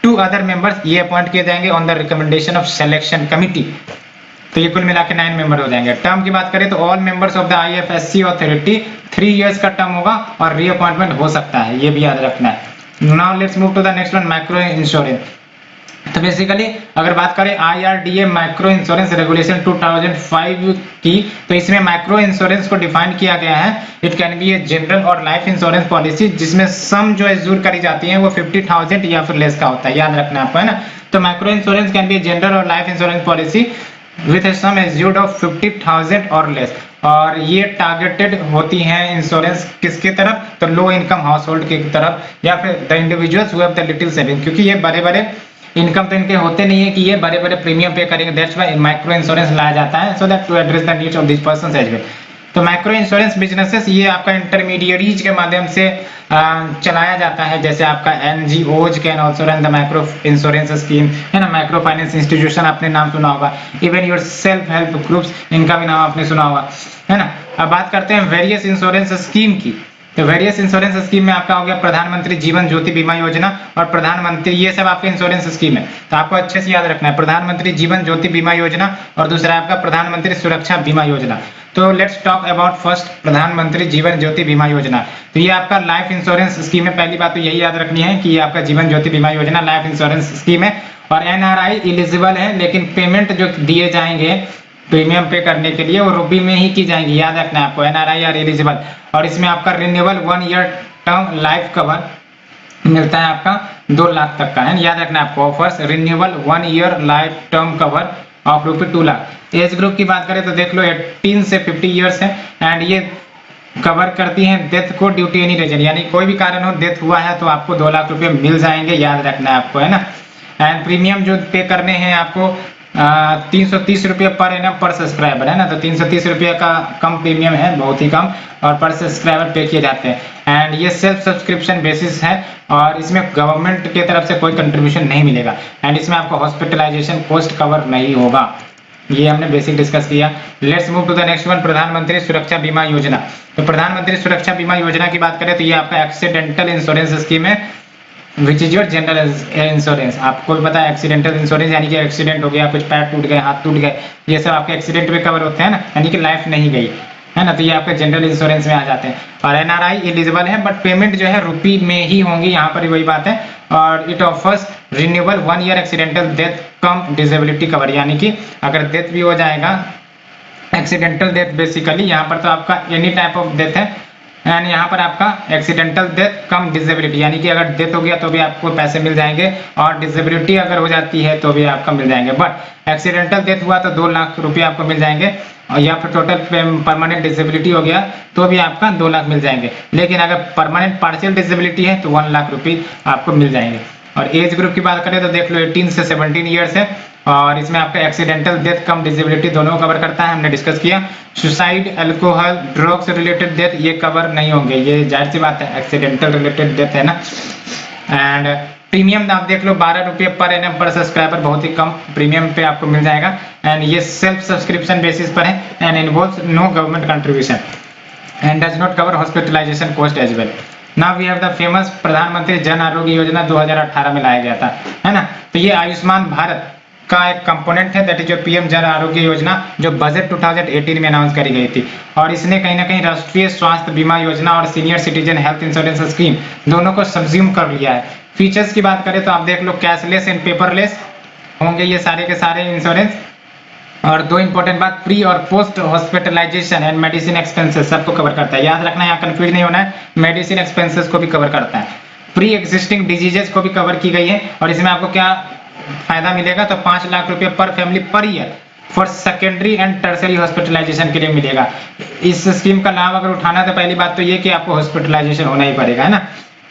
2 other members ये अपॉइंट किए जाएंगे on the recommendation of selection committee. तो ये कुल मिला के 9 मेंबर हो जाएंगे। टर्म की बात करें तो all members of the IFSC authority 3 years का टर्म होगा और रीअपॉइंटमेंट हो सकता है, ये भी याद रखना है। Now let's move to the next one, micro insurance. तो बेसिकली अगर बात करें IRDA माइक्रो इंश्योरेंस रेगुलेशन 2005 की, तो इसमें माइक्रो इंश्योरेंस को डिफाइन किया गया है, it can be a general और लाइफ इंश्योरेंस पॉलिसी जिसमें सम जो एज्यूर करी जाती है वो 50,000 या फिर लेस का होता है, याद रखना आपको, है ना। तो micro insurance can be a general और life insurance policy with a sum assured of 50,000 और लेस, और ये टारगेटेड होती हैं इंश्योरेंस किसके तरफ, तो लो इनकम हाउस होल्ड की तरफ या फिर the individuals who have the little saving, क्योंकि ये बड़े बड़े इनकम तो इनके होते नहीं है कि ये बड़े बड़े प्रीमियम पे करेंगे, दैट्स व्हाई माइक्रो इंश्योरेंस लाया जाता है, so that to address the needs of this persons as well. तो माइक्रो इंश्योरेंस बिजनेसेस ये आपका इंटरमीडिएरीज के माध्यम से चलाया जाता है, जैसे आपका NGOs can also run the micro insurance scheme, है ना, माइक्रो फाइनेंस इंस्टीट्यूशन आपने नाम सुना होगा, even your self help groups इनका भी नाम आपने सुना होगा, है ना। अब बात करते हैं वेरियस इंश्योरेंस स्कीम की। तो वेरियस इंश्योरेंस स्कीम में आपका हो गया प्रधानमंत्री जीवन ज्योति बीमा योजना और प्रधानमंत्री, ये सब आपके इंश्योरेंस स्कीम है, तो आपको अच्छे से याद रखना है, प्रधानमंत्री जीवन ज्योति बीमा योजना और दूसरा आपका प्रधानमंत्री सुरक्षा बीमा योजना। तो लेट्स टॉक अबाउट फर्स्ट प्रधानमंत्री जीवन ज्योति बीमा योजना। तो ये आपका लाइफ इंश्योरेंस स्कीम है, पहली बात तो यही याद रखनी है कि ये आपका जीवन ज्योति बीमा योजना लाइफ इंश्योरेंस स्कीम है, और NRI एलिजिबल है, लेकिन पेमेंट जो दिए जाएंगे प्रीमियम पे करने के लिए वो रुपये में ही की जाएंगी, याद रखना है आपको, NRI आर एलिजिबल। और इसमें आपका renewable 1 year term life cover मिलता है आपका 2 लाख तक का, है, याद रखना है आपको, offers renewable 1 year life term cover of ₹2 lakh. Age group की बात करें तो देख लो 18 से 50 ईयर्स है, एंड ये कवर करती हैं डेथ को ड्यू टू एनी रीजन, यानी कोई भी कारण हो डेथ हुआ है तो आपको 2 लाख रुपए मिल जाएंगे, याद रखना है आपको, है ना। एंड प्रीमियम जो पे करने हैं आपको 330 रुपये पर एनम पर सब्सक्राइबर, है ना, तो 330 रुपये का कम प्रीमियम है, बहुत ही कम, और पर सब्सक्राइबर पे किए जाते हैं। एंड ये सेल्फ सब्सक्रिप्शन बेसिस है और इसमें गवर्नमेंट की तरफ से कोई कंट्रीब्यूशन नहीं मिलेगा, एंड इसमें आपको हॉस्पिटलाइजेशन कॉस्ट कवर नहीं होगा, ये हमने बेसिक डिस्कस किया। Let's move to the next one, Pradhan Mantri Suraksha बीमा योजना। तो प्रधानमंत्री सुरक्षा बीमा योजना की बात करें तो ये आपका एक्सीडेंटल इंश्योरेंस स्कीम है which is your general insurance. आपको भी पता है एक्सीडेंटल इंश्योरेंस यानी कि एक्सीडेंट हो गया, कुछ पैर टूट गए, हाथ टूट गए, ये सब आपके एक्सीडेंट में कवर होते हैं ना, यानी कि लाइफ नहीं गई, है ना, तो ये आपके जनरल इंश्योरेंस में आ जाते हैं। और NRI एलिजिबल है, बट पेमेंट जो है रुपये में ही होंगी, यहाँ पर वही बात है। और it offers renewable 1 year accidental death come disability cover, यानी कि अगर डेथ भी हो जाएगा, एक्सीडेंटल डेथ बेसिकली यहाँ पर तो आपका एनी टाइप ऑफ डेथ है, एंड यहाँ पर आपका एक्सीडेंटल डेथ कम डिसेबिलिटी, यानी कि अगर डेथ हो गया तो भी आपको पैसे मिल जाएंगे, और डिसेबिलिटी अगर हो जाती है तो भी आपका मिल जाएंगे। बट एक्सीडेंटल डेथ हुआ तो 2 लाख रुपये आपको मिल जाएंगे, और या फिर टोटल परमानेंट डिसेबिलिटी हो गया तो भी आपका 2 लाख मिल जाएंगे। लेकिन अगर परमानेंट पार्शियल डिसेबिलिटी है तो 1 लाख रुपये आपको मिल जाएंगे। और एज ग्रुप की बात करें तो देख लो 18 से 17 ईयर्स है, और इसमें आपका एक्सीडेंटल डेथ कम डिसेबिलिटी दोनों कवर करता है, हमने डिस्कस किया। Suicide, alcohol, drugs related death ये कवर नहीं होंगे, ये जाहिर सी बात है, एक्सीडेंटल रिलेटेड डेथ है ना। एंड प्रीमियम आप देख लो 12 रुपये पर एनम पर सब्सक्राइबर, बहुत ही कम प्रीमियम पे आपको मिल जाएगा, एंड ये सेल्फ सब्सक्रिप्शन बेसिस पर है, and involves no government contribution and does not cover hospitalisation cost as well. Now we have the famous Pradhan Mantri Jan Arogya Yojana 2018 में लाया गया था, है ना। तो ये आयुष्मान भारत का एक कंपोनेंट है, दैट इज जो पीएम जन आरोग्य योजना, जो बजट 2018 में अनाउंस करी गई थी। और इसने कहीं ना कहीं राष्ट्रीय स्वास्थ्य बीमा योजना और senior citizen health insurance scheme दोनों को सब्ज्यूम कर लिया है। फीचर्स की बात करें तो आप देख लो, कैशलेस एंड पेपरलेस होंगे ये सारे के सारे इंश्योरेंस। और दो इंपॉर्टेंट बात, प्री और post hospitalisation and medicine expenses सबको कवर करता है, याद रखना, यहाँ कंफ्यूज नहीं होना है। मेडिसिन एक्सपेंसेस को भी कवर करता है, प्री एग्जिस्टिंग डिजीजेस को भी कवर की गई है। और इसमें आपको क्या फायदा मिलेगा, तो 5 लाख रुपए per family per year for secondary and tertiary hospitalisation के लिए मिलेगा। इस स्कीम का लाभ अगर उठाना है तो पहली बात तो ये कि आपको हॉस्पिटलाइजेशन होना ही पड़ेगा, है ना।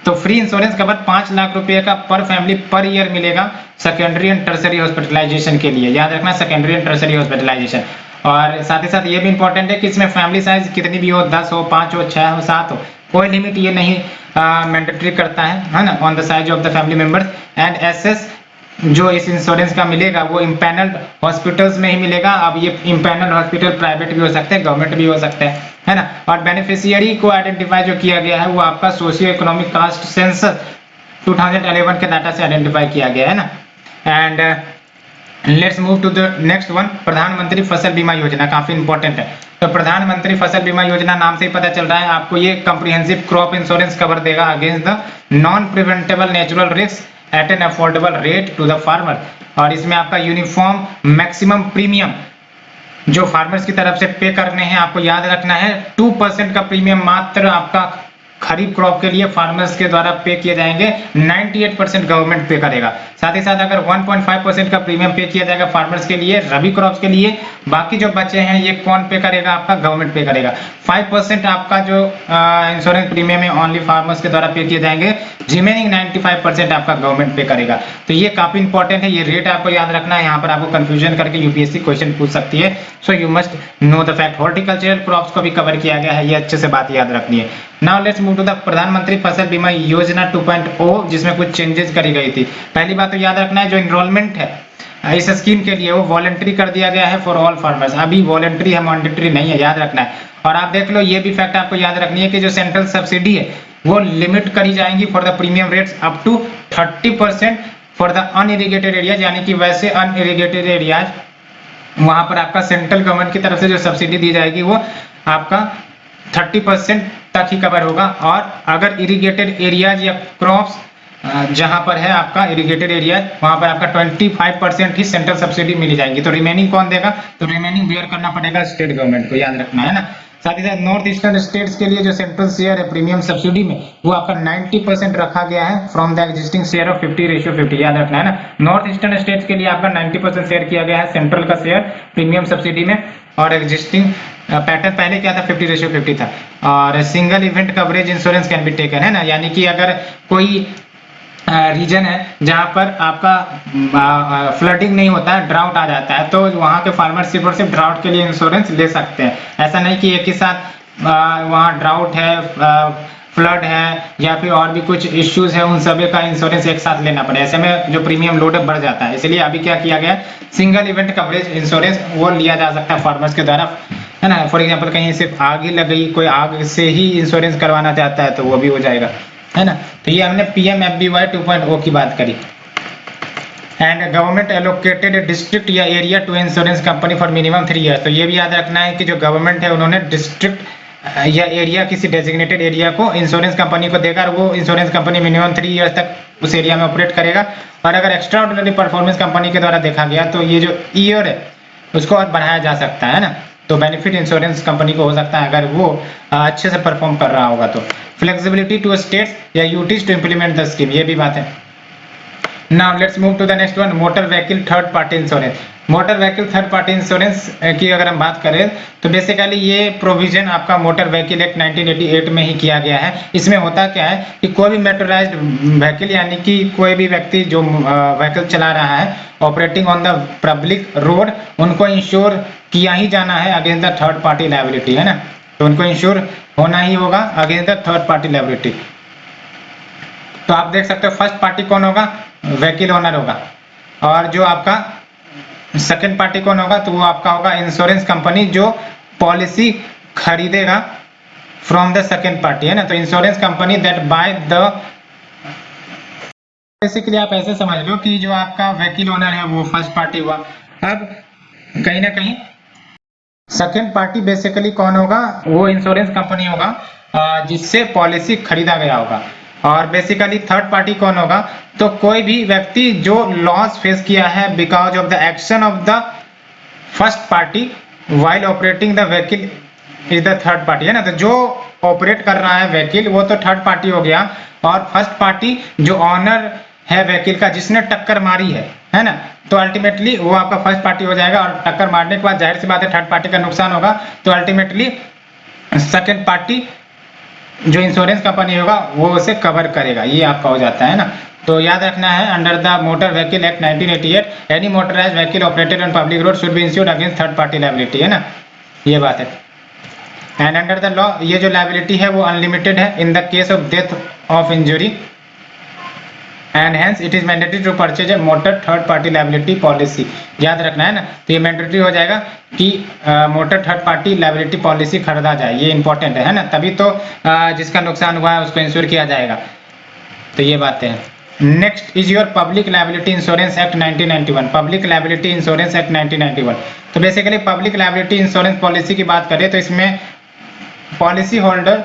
तो फ्री इंश्योरेंस कवर 5 लाख रुपए का पर फैमिली पर ईयर मिलेगा सेकेंडरी एंड टर्सरी हॉस्पिटलाइजेशन के लिए, याद रखना, सेकेंडरी एंड टर्सरी हॉस्पिटलाइजेशन। और साथ ही साथ ये भी इंपॉर्टेंट है कि इसमें फैमिली साइज कितनी भी हो, 10 हो, 5 हो, 6 हो, 7 हो, कोई लिमिट ये नहीं मैंडेटरी करता है ना, on the size of the family members. And access जो इस इंश्योरेंस का मिलेगा वो इम्पैनल्ड हॉस्पिटल्स में ही मिलेगा। अब ये इम्पैनल्ड हॉस्पिटल प्राइवेट भी हो सकते हैं, गवर्नमेंट भी हो सकते हैं, है ना। और बेनिफिशियरी को आइडेंटिफाई जो किया गया है वो आपका सोशियो इकोनॉमिक कास्ट सेंसस 2011 के डाटा से आइडेंटिफाई किया गया है ना। And let's move to the next one, Pradhan Mantri Fasal बीमा योजना, काफी इंपॉर्टेंट है। तो प्रधानमंत्री फसल बीमा योजना नाम से ही पता चल रहा है आपको, ये कॉम्प्रिहेंसिव क्रॉप इंश्योरेंस कवर देगा against the non preventable natural risk at an affordable rate to the farmer. और इसमें आपका यूनिफॉर्म मैक्सिमम प्रीमियम जो फार्मर्स की तरफ से पे करने हैं, आपको याद रखना है 2% का प्रीमियम मात्र आपका खरीफ क्रॉप के लिए फार्मर्स के द्वारा पे किए जाएंगे, 98% गवर्नमेंट पे करेगा। साथ ही साथ अगर 1.5% का प्रीमियम पे किया जाएगा फार्मर्स के लिए रबी क्रॉप्स के लिए, बाकी जो बचे हैं ये कौन पे करेगा, आपका गवर्नमेंट पे करेगा। 5% आपका जो इंश्योरेंस प्रीमियम है ओनली फार्मर्स के द्वारा पे किए जाएंगे, रिमेनिंग 95% आपका गवर्नमेंट पे करेगा। तो ये काफी इंपॉर्टेंट है, ये रेट आपको याद रखना है, यहाँ पर आपको कंफ्यूजन करके यूपीएससी क्वेश्चन पूछ सकती है। So you must know the fact. Horticultural crops को भी कवर किया गया है, ये अच्छे से बात याद रखनी है। Now let's move to the Pradhan Mantri Fasal बीमा योजना 2.0, जिसमें कुछ चेंजेस करी गई थी। पहली बात तो याद रखना है, जो इनरोलमेंट है इस स्कीम के लिए वो वॉलंटरी कर दिया गया है फॉर ऑल फार्मर्स, अभी वॉलंटरी है, मैंडेटरी नहीं है, याद रखना है। और आप देख लो, ये भी फैक्ट आपको याद रखनी है कि जो सेंट्रल सब्सिडी है वो लिमिट करी जाएंगी for the premium rates up to 30% for the unirrigated areas, यानी कि वैसे अनइरिगेटेड एरियाज वहां पर आपका सेंट्रल गवर्नमेंट की तरफ से जो सब्सिडी दी जाएगी वो आपका 30% तक ही कवर होगा। और अगर इरिगेटेड एरियाज या क्रॉप्स जहां पर है आपका इरिगेटेड एरिया, वहां पर आपका 25% ही सेंट्रल सब्सिडी मिली जाएगी। तो रिमेनिंग कौन देगा, तो रिमेनिंग बेयर करना पड़ेगा स्टेट गवर्नमेंट को, याद रखना है ना। साथ ही साथ नॉर्थ ईस्टर्न स्टेट्स के लिए जो सेंट्रल शेयर है प्रीमियम सब्सिडी में वो आपका 90% रखा गया है from the existing share of 50:50, याद रखना है ना। नॉर्थ ईस्टर्न स्टेट्स के लिए आपका 90% शेयर किया गया है सेंट्रल का शेयर प्रीमियम सब्सिडी में, और एग्जिस्टिंग पैटर्न पहले क्या था, 50:50 था। और single event coverage insurance can be taken, है ना, यानी कि अगर कोई रीजन है जहां पर आपका फ्लडिंग नहीं होता है, ड्राउट आ जाता है, तो वहां के फार्मर सिर्फ और सिर्फ ड्राउट के लिए इंश्योरेंस ले सकते हैं। ऐसा नहीं कि एक ही साथ वहां ड्राउट है, फ्लड है या फिर और भी कुछ इश्यूज है, उन सभी का इंश्योरेंस एक साथ लेना पड़े, ऐसे में जो प्रीमियम लोड बढ़ जाता है। इसलिए अभी क्या किया गया, सिंगल इवेंट कवरेज इंश्योरेंस वो लिया जा सकता है फार्मर्स के द्वारा, है ना। फॉर एग्जाम्पल कहीं सिर्फ आग ही लग गई, कोई आग से ही इंश्योरेंस करवाना चाहता है तो वो भी हो जाएगा, है ना। तो ये हमने PMFBY 2.0 की बात करी। एंड गवर्नमेंट एलोकेटेड डिस्ट्रिक्ट या area to insurance company for minimum 3 years. तो ये भी याद रखना है कि जो गवर्नमेंट है उन्होंने डिस्ट्रिक्ट या एरिया, किसी डेजिग्नेटेड एरिया को इंश्योरेंस कंपनी को देकर वो इंश्योरेंस कंपनी मिनिमम 3 ईयर्स तक उस एरिया में ऑपरेट करेगा। और अगर एक्स्ट्रा ऑर्डिनरी परफॉर्मेंस कंपनी के द्वारा देखा गया तो ये जो ईयर है उसको और बढ़ाया जा सकता है ना। तो बेनिफिट इंश्योरेंस कंपनी को हो सकता है अगर वो अच्छे से परफॉर्म कर रहा होगा। तो फ्लेक्सिबिलिटी टू स्टेट्स या UTs to implement the scheme, ये भी बात है। Now let's move to the next one, motor vehicle third party insurance. Motor vehicle third party insurance की अगर हम बात करें तो बेसिकली ये प्रोविजन आपका मोटर व्हीकल एक्ट 1988 में ही किया गया है। इसमें होता क्या है कि कोई भी मोटराइज्ड व्हीकल, यानी कि कोई भी व्यक्ति जो व्हीकल चला रहा है operating on the public road, उनको इंश्योर किया ही जाना है against the third party liability, है ना। तो उनको इंश्योर होना ही होगा against the third party liability. तो आप देख सकते हो फर्स्ट पार्टी कौन होगा, व्हीकल ओनर होगा, और जो आपका सेकंड पार्टी कौन होगा, तो वो आपका होगा इंश्योरेंस कंपनी जो पॉलिसी खरीदेगा फ्रॉम द सेकेंड पार्टी, है ना। तो insurance company that by the, basically आप ऐसे समझ लो कि जो आपका व्हीकल ओनर है वो फर्स्ट पार्टी हुआ। अब कहीं ना कहीं सेकेंड पार्टी बेसिकली कौन होगा, वो इंश्योरेंस कंपनी होगा जिससे पॉलिसी खरीदा गया होगा। और बेसिकली थर्ड पार्टी कौन होगा, तो कोई भी व्यक्ति जो लॉस फेस किया है because of the action of the first party while operating the vehicle is the third party, है ना। तो जो ऑपरेट कर रहा है व्हीकल वो तो थर्ड पार्टी हो गया, और फर्स्ट पार्टी जो ऑनर है व्हीकल का जिसने टक्कर मारी है ना, तो अल्टीमेटली वो आपका फर्स्ट पार्टी हो जाएगा। और टक्कर मारने के बाद जाहिर सी बात है थर्ड पार्टी का नुकसान होगा, तो अल्टीमेटली सेकेंड पार्टी जो इंश्योरेंस कंपनी होगा वो उसे कवर करेगा, ये आपका हो जाता है ना। तो याद रखना है, under the motor vehicle act 1988 any motorised vehicle operated on public road should be insured against third party liability, है ना, ये बात है। एंड अंडर द लॉ ये जो लायबिलिटी है वो अनलिमिटेड है in the case of death of injury, and hence it is mandatory to purchase a motor third party liability policy. याद रखना है ना, तो ये मैंडेटरी हो जाएगा कि motor third party liability policy खरीदा जाए, ये इंपॉर्टेंट है ना, तभी तो जिसका नुकसान हुआ है उसको इंश्योर किया जाएगा। तो ये बातें हैं। Next is your public liability insurance act 1991, public liability insurance act 1991। तो basically public liability insurance policy की बात करें तो इसमें पॉलिसी होल्डर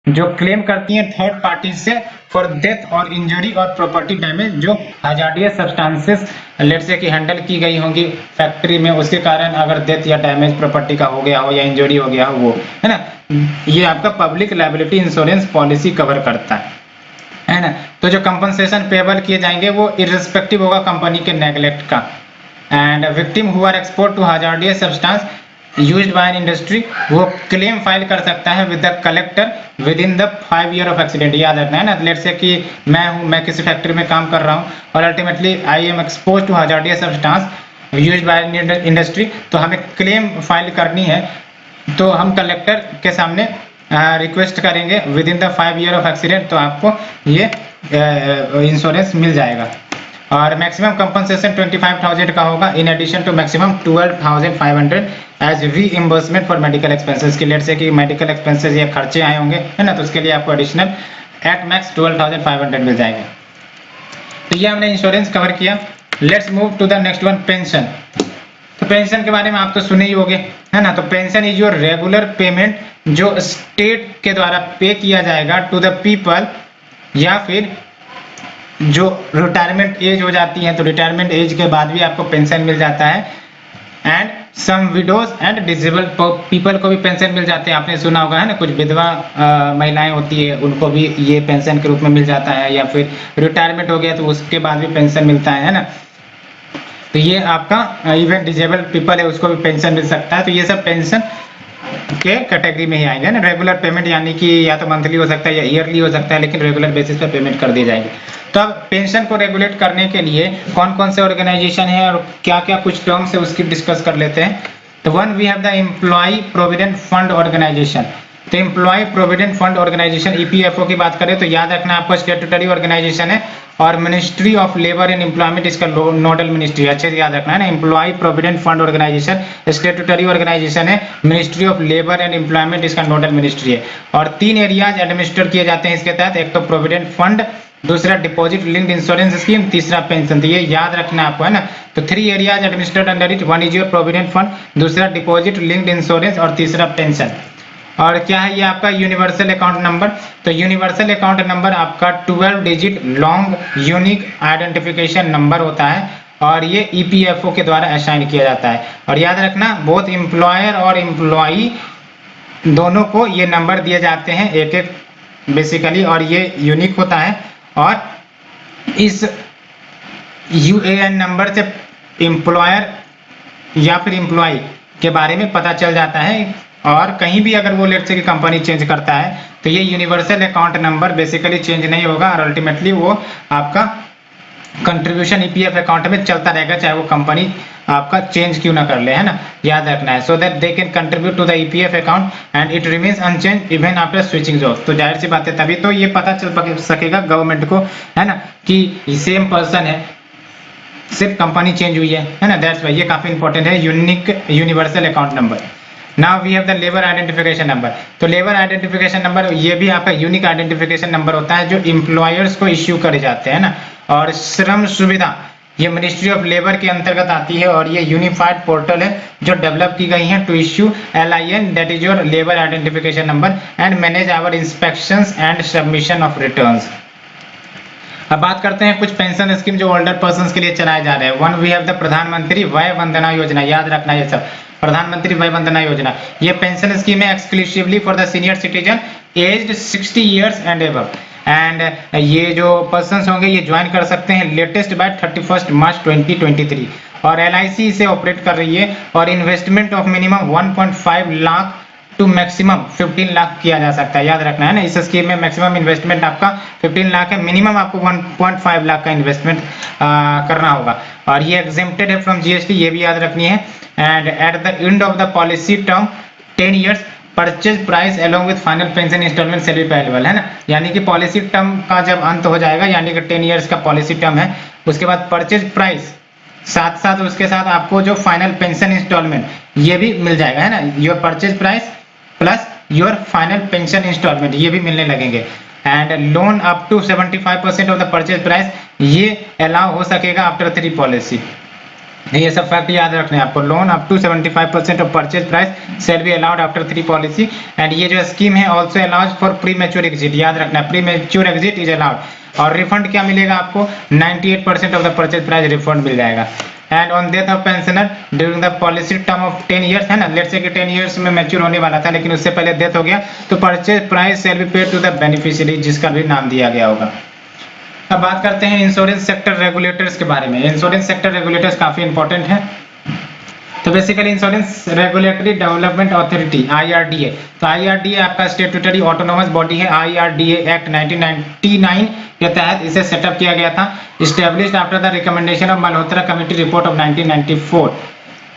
जो क्लेम करती हैं थर्ड पार्टी से फॉर डेथ और इंजरी और प्रॉपर्टी डैमेज जो हजार्डियस सब्सटेंसेस लेट से कि हैंडल की गई होंगी फैक्ट्री में, उसके कारण अगर डेथ या डैमेज प्रॉपर्टी का हो गया हो या इंजरी हो गया हो, वो है ना, ये आपका public liability insurance policy cover करता है ना। तो जो कंपनसेशन पेबल किए जाएंगे वो इररिस्पेक्टिव होगा कंपनी के नेग्लेक्ट का। And victim who are export to hazardous substance used by an industry वो क्लेम फाइल कर सकता है with the collector within the 5 year of accident. याद रखना है ना, लेट से कि मैं किसी फैक्ट्री में काम कर रहा हूँ और ultimately I am expose to hazardous substance used by an industry, तो हमें क्लेम फाइल करनी है, तो हम कलेक्टर के सामने रिक्वेस्ट करेंगे with in the 5 year of accident, तो आपको ये इंश्योरेंस मिल जाएगा। और मैक्सिमम कंपनसेशन 25,000 का होगा in addition to maximum 12,500 as reimbursement for medical expenses की, लेट से कि मेडिकल एक्सपेंसेस या खर्चे आए होंगे, है ना, तो उसके लिए आपको एडिशनल एट मैक्स 12,500 मिल जाएगा। तो ये हमने इंश्योरेंस कवर किया। Let's move to the next one, pension. तो पेंशन के बारे में आप तो सुने ही होंगे, है ना। तो pension is your regular payment जो स्टेट के द्वारा पे किया जाएगा टू द पीपल, या फिर जो रिटायरमेंट एज हो जाती है तो रिटायरमेंट एज के बाद भी आपको पेंशन मिल जाता है। And some widows and disabled people को भी पेंशन मिल जाते हैं, आपने सुना होगा, है ना, कुछ विधवा महिलाएं होती है उनको भी ये पेंशन के रूप में मिल जाता है, या फिर रिटायरमेंट हो गया तो उसके बाद भी पेंशन मिलता है ना। तो ये आपका इवन डिसेबल्ड पीपल है उसको भी पेंशन मिल सकता है। तो ये सब पेंशन के कैटेगरी में ही आएंगे ना। रेगुलर पेमेंट यानी कि या तो मंथली हो सकता है या ईयरली हो सकता है, लेकिन रेगुलर बेसिस पे पेमेंट कर दी जाएगी। तो अब पेंशन को रेगुलेट करने के लिए कौन कौन से ऑर्गेनाइजेशन है और क्या क्या कुछ टर्म्स है उसकी डिस्कस कर लेते हैं। तो one we have the employee provident fund organisation. तो employee provident fund organisation EPFO की बात करें तो याद रखना आपको स्टेटूटरी ऑर्गेनाइजेशन है, और ministry of labour and employment इसका नोडल मिनिस्ट्री, अच्छे से याद रखना है ना। Employee provident fund organisation statutory organisation है, ministry of labour and employment इसका नोडल मिनिस्ट्री है। और 3 एरियाज एडमिनिस्टर किए जाते हैं इसके तहत, एक तो प्रोविडेंट फंड, दूसरा डिपॉजिट लिंक्ड इंश्योरेंस स्कीम, तीसरा पेंशन। तो ये याद रखना आपको, है ना। तो 3 areas administered under it, one is your provident fund, दूसरा डिपॉजिट लिंक्ड इंश्योरेंस और तीसरा पेंशन। और क्या है ये आपका यूनिवर्सल अकाउंट नंबर। तो यूनिवर्सल अकाउंट नंबर आपका 12 digit long unique identification number होता है, और ये ईपीएफओ के द्वारा असाइन किया जाता है। और याद रखना बोथ एम्प्लॉयर और एम्प्लॉई दोनों को ये नंबर दिए जाते हैं एक एक बेसिकली, और ये यूनिक होता है। और इस यूएएन नंबर से एम्प्लॉयर या फिर एम्प्लॉय के बारे में पता चल जाता है, और कहीं भी अगर वो लेट से कि कंपनी चेंज करता है तो ये universal account number basically change नहीं होगा, और अल्टीमेटली वो आपका कंट्रीब्यूशन ईपीएफ अकाउंट में चलता रहेगा, चाहे वो कंपनी आपका चेंज क्यों ना कर ले, है ना, याद रखना है। So that they can contribute to the EPF account and it remains unchanged even after switching jobs. तो जाहिर सी बात है तभी तो ये पता चल सकेगा गवर्नमेंट को, है ना, कि सेम पर्सन है, सिर्फ कंपनी चेंज हुई है ना। दैट्स वाई ये काफी इंपॉर्टेंट है, unique universal account number. Now we have the labour identification number. तो लेबर आइडेंटिफिकेशन नंबर ये भी आपका यूनिक आइडेंटिफिकेशन नंबर होता है जो एम्प्लॉयर्स को इश्यू करे जाते हैं ना। और श्रम सुविधा ये मिनिस्ट्री ऑफ लेबर के अंतर्गत आती है और ये यूनिफाइड पोर्टल है जो डेवलप की गई है to issue LIN that is your labour identification number and manage our inspections and submission of returns. अब बात करते हैं कुछ पेंशन स्कीम जो ओल्डर पर्सन के लिए चलाए जा रहे हैं। वन वी हैव द प्रधानमंत्री वय वंदना योजना, याद रखना ये सब, प्रधानमंत्री वय वंदना योजना। ये पेंशन स्कीम है exclusively for the senior citizen aged 60 years and above. And ये जो पर्सन होंगे ये ज्वाइन कर सकते हैं लेटेस्ट बाय 31 मार्च 2023। और LIC इसे ऑपरेट कर रही है और investment of minimum 1.5 lakh to maximum 15 lakh किया जा सकता है, याद रखना है ना। इस स्कीम में मैक्सिमम इन्वेस्टमेंट आपका 15 लाख है, मिनिमम आपको 1.5 लाख का इन्वेस्टमेंट करना होगा। और ये एग्जेम्प्टेड है फ्रॉम GST, ये भी याद रखनी है। And at the end of the policy term 10 years purchase price along with final pension instalment shall be payable, है ना। यानी कि पॉलिसी टर्म का जब अंत हो जाएगा, यानी कि 10 ईयर्स का पॉलिसी टर्म है, उसके बाद परचेज प्राइस साथ साथ उसके साथ आपको जो फाइनल पेंशन इंस्टॉलमेंट ये भी मिल जाएगा, है ना। Your purchase price plus your final pension instalment ये भी मिलने लगेंगे। And loan up to 75% of the purchase price ये अलाउ हो सकेगा आफ्टर 3 पॉलिसी। ये सब फैक्ट याद रखने हैं आपको। Loan up to 75% of purchase price shall be allowed after 3 policy. And ये जो स्कीम है also allowed for premature exit, याद रखना है, premature exit is allowed. और रिफंड क्या मिलेगा आपको, 98% of the purchase price refund मिल जाएगा। And on death of pensioner during the policy term of 10 years, है ना, लेट्स से कि 10 ईयर्स में मैच्योर होने वाला था लेकिन उससे पहले डेथ हो गया, तो purchase price shall be paid to the beneficiary जिसका भी नाम दिया गया होगा। अब बात करते हैं इंश्योरेंस सेक्टर रेगुलेटर्स के बारे में। इंश्योरेंस सेक्टर रेगुलेटर्स काफी इंपॉर्टेंट है। तो basically insurance regulatory development authority IRDA, तो IRDA आपका स्टेट्यूटरी ऑटोनोमस बॉडी है। IRDA एक्ट 1999 के तहत इसे सेटअप किया गया था, established after the recommendation of Malhotra committee report of 1994।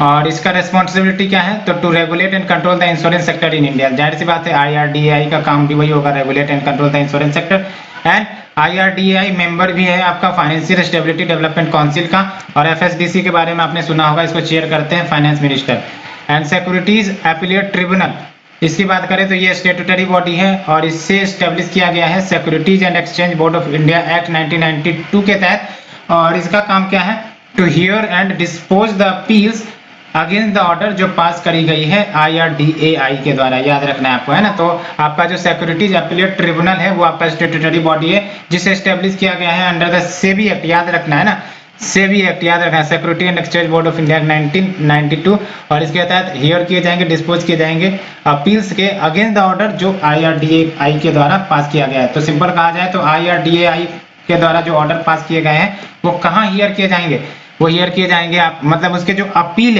और इसका रेस्पॉन्सिबिलिटी क्या है, तो to regulate and control the insurance sector in India. जाहिर सी बात है IRDAI का काम भी वही होगा, regulate and control the insurance sector. And IRDAI member भी है आपका फाइनेंशियल स्टेबिलिटी डेवलपमेंट काउंसिल का। और FSDC के बारे में आपने सुना होगा, इसको चेयर करते हैं finance minister. And securities appellate tribunal, इसकी बात करें तो ये स्टेट्यूटरी बॉडी है और इससे एस्टेब्लिश किया गया है securities and exchange board of India act 1992 के तहत। और इसका काम क्या है, to hear and dispose the appeals against the order जो पास करी गई है IRDAI के द्वारा, याद रखना है आपको, है ना। तो आपका जो सिक्योरिटीज अपीलेट ट्रिब्यूनल है वो आपका स्टेट्यूटरी बॉडी है जिसे एस्टेब्लिश किया गया है अंडर द सेबी एक्ट, याद रखना है ना, सेबी एक्ट याद रखना है, security and exchange board of India 1992। और इसके तहत हियर किए जाएंगे, डिस्पोज किए जाएंगे अपील्स के अगेंस्ट द ऑर्डर जो IRDAI के द्वारा पास किया गया है। तो सिंपल कहा जाए तो IRDAI के द्वारा जो ऑर्डर पास किए गए हैं वो कहाँ हियर किए जाएंगे, वो हियर किए जाएंगे आप, मतलब उसके जो अपील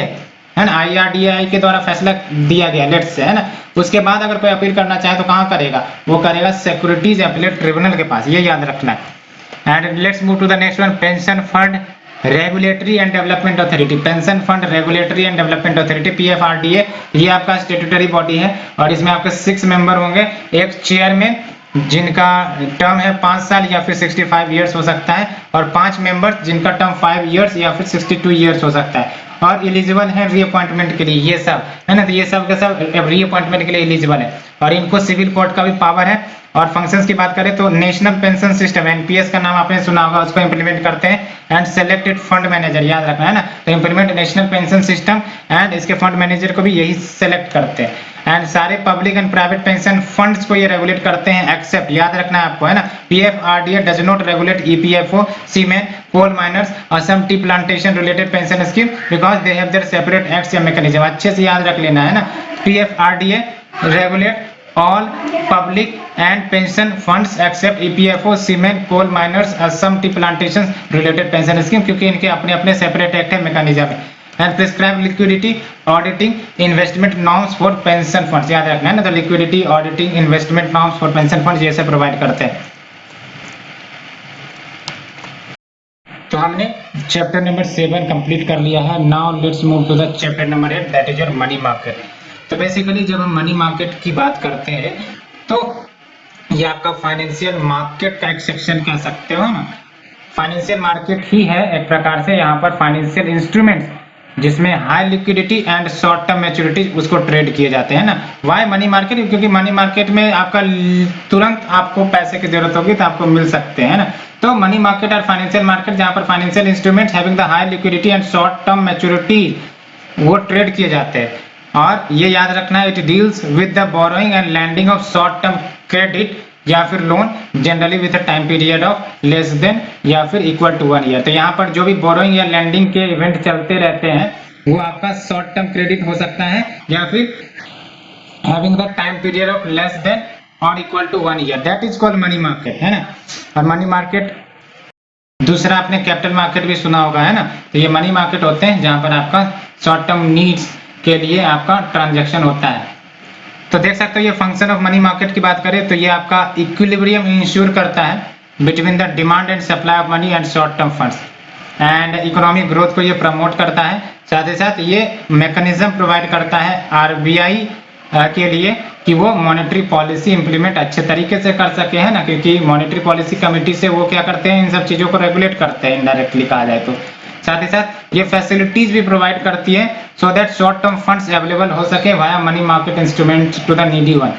है ना, IRDAI के द्वारा फैसला दिया गया लेट्स से, है ना, उसके बाद अगर कोई अपील करना चाहे तो कहाँ करेगा, वो करेगा सिक्योरिटीज अपीलेट ट्रिब्यूनल के पास, ये याद रखना है। And let's move to the next one, pension fund regulatory and development authority. Pension fund regulatory and development authority PFRDA, ये आपका स्टेट्यूटरी बॉडी है और इसमें आपके 6 मेंबर होंगे, एक चेयरमैन जिनका टर्म है 5 साल या फिर 65 ईयर्स हो सकता है, और 5 मेंबर्स जिनका टर्म 5 ईयर्स या फिर 62 ईयर्स हो सकता है, और एलिजिबल है रीअपॉइंटमेंट के लिए, ये सब है ना। तो ये सब के सब रीअपॉइंटमेंट के लिए एलिजिबल है और इनको सिविल कोर्ट का भी पावर है। और फंक्शंस की बात करें तो नेशनल पेंशन सिस्टम NPS का नाम आपने सुना होगा, उसको इंप्लीमेंट करते हैं। एंड सेलेक्टेड फंड मैनेजर, याद रखना है ना, तो implement national pension system and इसके फंड मैनेजर को भी यही सेलेक्ट करते हैं। एंड सारे public and private pension funds को ये रेगुलेट करते हैं एक्सेप्ट, याद रखना है आपको, है ना, PFRDA does not regulate EPFO, seamen, coal miners, Assam tea plantation related pension scheme because they have their separate acts या मैकेनिज्म। अच्छे से याद रख लेना है ना, PFRDA regulate all public and pension funds except EPFO, seamen, coal miners, Assam tea plantation related pension scheme, क्योंकि इनके अपने अपने सेपरेट एक्ट है, मैकेनिज्म है। And prescribe liquidity auditing investment norms for pension funds, याद रखना है ना, तो liquidity auditing investment norms for pension funds ये सब प्रोवाइड करते हैं। तो हमने चैप्टर नंबर 7 कंप्लीट कर लिया है। Now let's move to the chapter number 8 that is your money market. तो बेसिकली जब हम मनी मार्केट की बात करते हैं तो ये आपका फाइनेंशियल मार्केट का एक सेक्शन कह सकते हो ना, फाइनेंशियल मार्केट ही है एक प्रकार से। यहाँ पर फाइनेंशियल इंस्ट्रूमेंट्स जिसमें high liquidity and short term maturity उसको ट्रेड किए जाते हैं ना। वाई मनी मार्केट, क्योंकि मनी मार्केट में आपका तुरंत आपको पैसे की जरूरत होगी तो आपको मिल सकते हैं ना। तो मनी मार्केट और फाइनेंशियल मार्केट जहां पर financial instruments having the high liquidity and short term maturity वो ट्रेड किए जाते हैं। और ये याद रखना है, it deals with the borrowing and lending of short term credit या फिर loan generally with a time period of less than या फिर इक्वल टू 1 ईयर। तो यहाँ पर जो भी बोरोइंग या लैंडिंग के इवेंट चलते रहते हैं वो आपका शॉर्ट टर्म क्रेडिट हो सकता है या फिर having the time period of less than और equal to 1 year, that is called money market, है ना। और मनी मार्केट दूसरा आपने कैपिटल मार्केट भी सुना होगा, है ना। तो ये मनी मार्केट होते हैं जहां पर आपका शॉर्ट टर्म नीड्स के लिए आपका ट्रांजैक्शन होता है। तो देख सकते हो ये फंक्शन ऑफ मनी मार्केट की बात करें तो ये आपका इक्विलिब्रियम इंश्योर करता है between the demand and supply of money and short term funds and economic growth को ये प्रमोट करता है। साथ ही साथ ये मैकेनिज्म प्रोवाइड करता है आरबीआई के लिए कि वो मॉनेटरी पॉलिसी इंप्लीमेंट अच्छे तरीके से कर सके, है ना, क्योंकि मॉनेटरी पॉलिसी कमेटी से वो क्या करते हैं, इन सब चीजों को रेगुलेट करते हैं इनडायरेक्टली कहा जाए तो। साथ ही साथ ये फैसिलिटीज भी प्रोवाइड करती है so that short term funds available हो सके via money market instrument to the needy one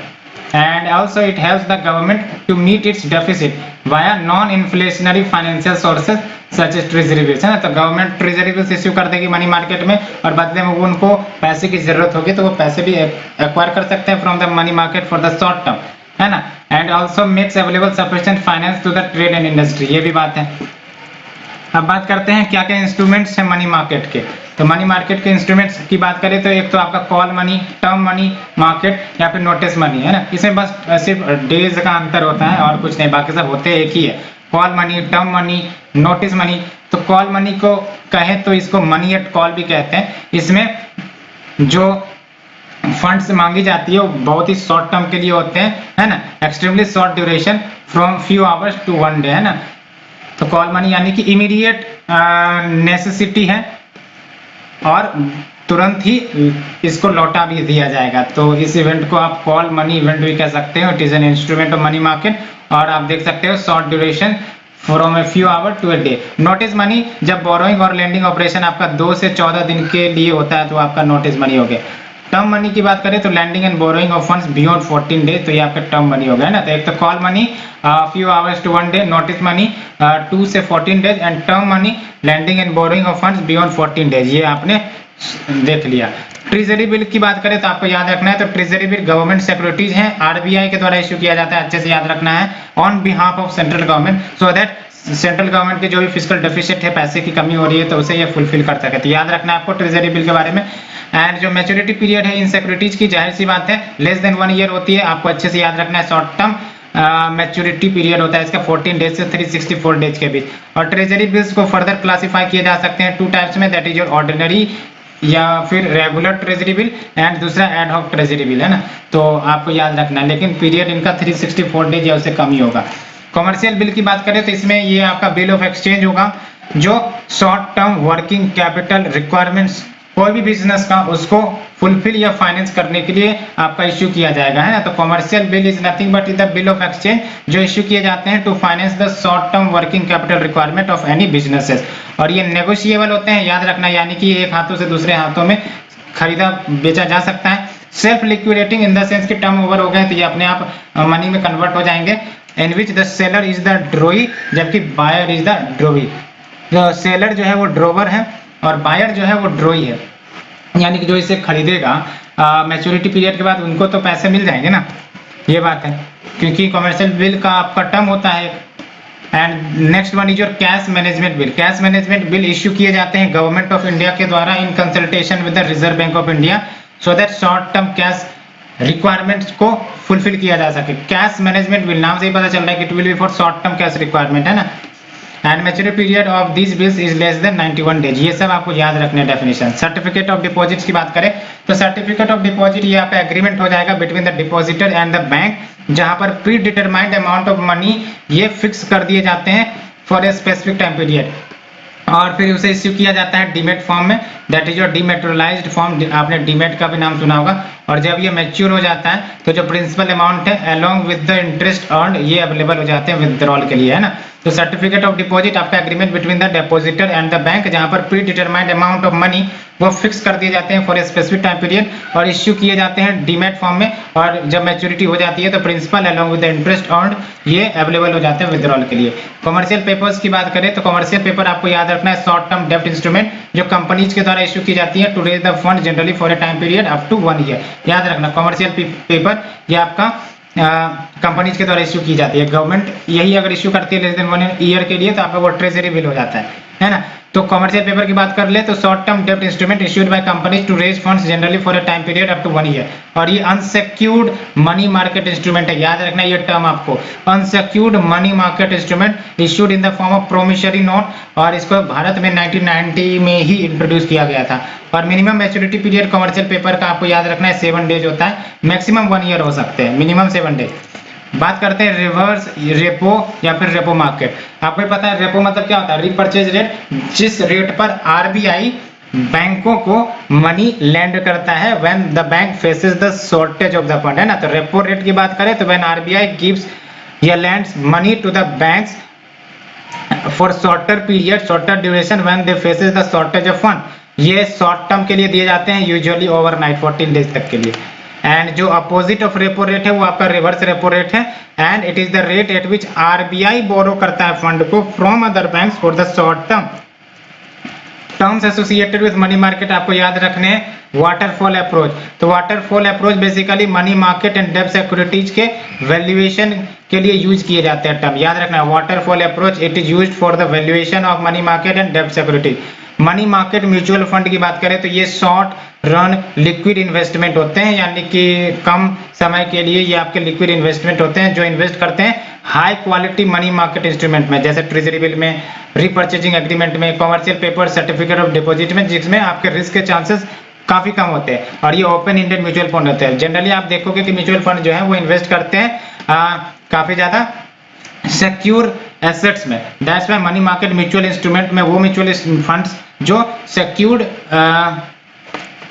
and also it helps the government to meet its deficit via non inflationary financial sources such as treasury bills, है ना। तो government treasury bills issue कर देगी money market में और बदले में उनको पैसे की जरूरत होगी तो वो पैसे भी एक्वायर कर सकते हैं from the money market for the short term, है ना। And also makes available sufficient finance to the trade and industry, ये भी बात है। अब बात करते हैं क्या क्या इंस्ट्रूमेंट्स हैं मनी मार्केट के। तो मनी मार्केट के इंस्ट्रूमेंट्स की बात करें तो एक तो आपका call money, term money market या फिर नोटिस मनी, है ना। इसमें बस सिर्फ डेज का अंतर होता है और कुछ नहीं, बाकी सब होते एक ही है। Call money, term money, notice money. तो कॉल मनी को कहें तो इसको मनी एट कॉल भी कहते हैं। इसमें जो फंड्स मांगी जाती है वो बहुत ही शॉर्ट टर्म के लिए होते हैं, है ना, extremely short duration from few hours to 1 day, है ना। तो कॉल मनी यानी कि इमीडिएट नेसेसिटी है और तुरंत ही इसको लौटा भी दिया जाएगा। तो इस इवेंट को आप कॉल मनी इवेंट भी कह सकते हो। It is an instrument of money market और आप देख सकते हो short duration from a few hour to a day. Notice money जब बोरोइंग और लेंडिंग ऑपरेशन आपका 2 से 14 दिन के लिए होता है तो आपका नोटिस मनी हो गया। टर्म मनी की बात करें तो lending and borrowing of funds beyond 14 days, तो ये आपका टर्म मनी हो गया ना। तो एक तो call money few hours to 1 day, notice money 2 से 14 days and term money lending and borrowing of funds beyond 14 days, ये आपने देख लिया। ट्रेजरी बिल की बात करें तो आपको याद रखना है, तो ट्रेजरी बिल गवर्नमेंट सिक्योरिटीज हैं, आरबीआई के द्वारा इश्यू किया जाता है, अच्छे से याद रखना है, on behalf of central government so that central government के जो भी फिजिकल डेफिसिट है, पैसे की कमी हो रही है तो उसे ये फुलफिल कर सके। तो याद रखना है आपको ट्रेजरी बिल के बारे में। एंड जो मैच्योरिटी पीरियड है इन सिक्योरिटीज की जाहिर सी बात है लेस देन 1 ईयर होती है, आपको अच्छे से याद रखना है। शॉर्ट टर्म मैच्योरिटी पीरियड होता है इसका 14 डेज से 364 डेज के बीच। और ट्रेजरी बिल्स को फर्दर क्लासिफाई किए जा सकते हैं 2 टाइप्स में, दैट इज योर ऑर्डिनरी या फिर रेगुलर ट्रेजरी बिल एंड दूसरा एड हॉक ट्रेजरी बिल, है ना। तो आपको याद रखना है, लेकिन पीरियड इनका 364 डेज या उससे कम ही होगा। कॉमर्शियल बिल की बात करें तो इसमें ये आपका बिल ऑफ एक्सचेंज होगा जो short term working capital requirements कोई भी बिजनेस का उसको फुलफिल या फाइनेंस करने के लिए आपका इश्यू किया जाएगा, है ना। तो commercial bill is nothing but the bill of exchange जो इश्यू किए जाते हैं to finance the short term working capital requirement of any businesses. और ये नेगोशिएबल होते हैं, याद रखना, यानी कि एक हाथों से दूसरे हाथों में खरीदा बेचा जा सकता है। Self liquidating in the sense कि टर्म ओवर हो गए तो ये अपने आप मनी में कन्वर्ट हो जाएंगे। In which the seller is the drawee जबकि बायर इज द ड्रोवी। जो सेलर जो है वो ड्रोवर है और बायर जो है वो ड्रोई है, यानी कि जो इसे खरीदेगा मैच्योरिटी पीरियड के बाद उनको तो पैसे मिल जाएंगे ना, ये बात है, क्योंकि कमर्शियल बिल का आपका टर्म होता है। And next one is your cash management bill. Cash management bill issue किए जाते हैं गवर्नमेंट ऑफ इंडिया के द्वारा in consultation with the reserve bank of India so that short term cash requirements को फुलफिल किया जा सके। कैश मैनेजमेंट बिल नाम से ही पता चल रहा है कि it will B for short term cash requirement, है ना। And maturity period of this bills is less than 91 days, ये सब आपको याद रखने डेफिनेशन। सर्टिफिकेट ऑफ डिपॉजिट्स की बात करें तो सर्टिफिकेट ऑफ डिपॉजिट ये आपका एग्रीमेंट हो जाएगा between the depositor and the bank, जहां पर pre determined amount of money ये फिक्स कर दिए जाते हैं for a specific time period और फिर उसे इश्यू किया जाता है डीमेट फॉर्म में, दैट इज योर डीमेटेरियलाइज्ड फॉर्म, आपने डीमेट का भी नाम सुना होगा। और जब ये मैच्योर हो जाता है तो जो प्रिंसिपल अमाउंट है along with the interest earned ये अवेलेबल हो जाते हैं विथड्रॉल के लिए, है ना। तो सर्टिफिकेट ऑफ डिपॉजिट आपका agreement between the depositor and the bank, जहां पर pre determined amount of money वो फिक्स कर दिए जाते हैं for a specific time period और इश्यू किए जाते हैं डीमैट फॉर्म में, और जब मैच्योरिटी हो जाती है तो principal along with the interest earned ये अवेलेबल हो जाते हैं विड्रॉल के लिए। कमर्शियल पेपर्स की बात करें तो कमर्शियल पेपर आपको याद रखना है शॉर्ट टर्म डेब्ट इंस्ट्रूमेंट जो कंपनीज के द्वारा इश्यू की जाती है to raise the fund generally for a time period up to 1 year. याद रखना कमर्शियल पेपर ये आपका कंपनीज के द्वारा इश्यू की जाती है, गवर्नमेंट यही अगर इश्यू करती है लेस देन 1 ईयर के लिए तो आपका वो ट्रेजरी बिल हो जाता है ना। तो कमर्शियल पेपर की बात कर ले तो शॉर्ट टर्म डेब्ट instrument issued by companies to raise funds generally for a time period up to 1 year, और ये अनसिक्योर्ड मनी मार्केट इंस्ट्रूमेंट है। याद रखना ये टर्म आपको, unsecured money market instrument issued in the form of promissory note, और इसको भारत में 1990 में ही इंट्रोड्यूस किया गया था। और minimum maturity period commercial paper का आपको याद रखना है 7 डेज होता है, मैक्सिमम 1 ईयर हो सकते हैं, मिनिमम 7 डेज। बात करते हैं रिवर्स रेपो या फिर रेपो मार्केट। आपको पता है रेपो मतलब क्या होता है, रीपरचेज रेट, जिस रेट पर आरबीआई बैंकों को मनी लैंड करता है when the bank faces the shortage of the fund, है ना। तो रेपो रेट की बात करें तो व्हेन आरबीआई गिव्स या lends money to the banks for shorter period, shorter duration when they faces the shortage of fund, ये short term के लिए दिए जाते हैं, यूजुअली ओवरनाइट 14 डेज तक के लिए। एंड जो अपोजिट ऑफ रेपो रेट है वो आपका रिवर्स रेपो रेट है, and it is the rate at which RBI borrow करता है फंड को from other banks for the short term. Terms associated with money market आपको याद रखने हैं, वाटरफॉल अप्रोच। तो waterfall approach basically money market and डेब्ट सिक्योरिटीज के वैल्यूएशन के लिए यूज किए जाते हैं टर्म, याद रखना waterfall approach it is used for the valuation of money market and डेब्ट securities. Money market mutual fund की बात करें तो ये शॉर्ट रन लिक्विड इन्वेस्टमेंट होते हैं, यानी कि कम समय के लिए ये आपके लिक्विड इन्वेस्टमेंट होते हैं जो इन्वेस्ट करते हैं high quality money market instrument में, जैसे ट्रेजरी बिल में, रीपरचेजिंग एग्रीमेंट में, commercial paper, certificate of deposit में, जिसमें आपके रिस्क के चांसेस काफी कम होते हैं, और ये ओपन एंडेड म्यूचुअल फंड होते हैं। जनरली आप देखोगे कि म्यूचुअल फंड जो है वो इन्वेस्ट करते हैं काफी ज्यादा सिक्योर एसेट्स में, that's why money market mutual instrument में वो म्यूचुअल फंड्स जो सिक्योर्ड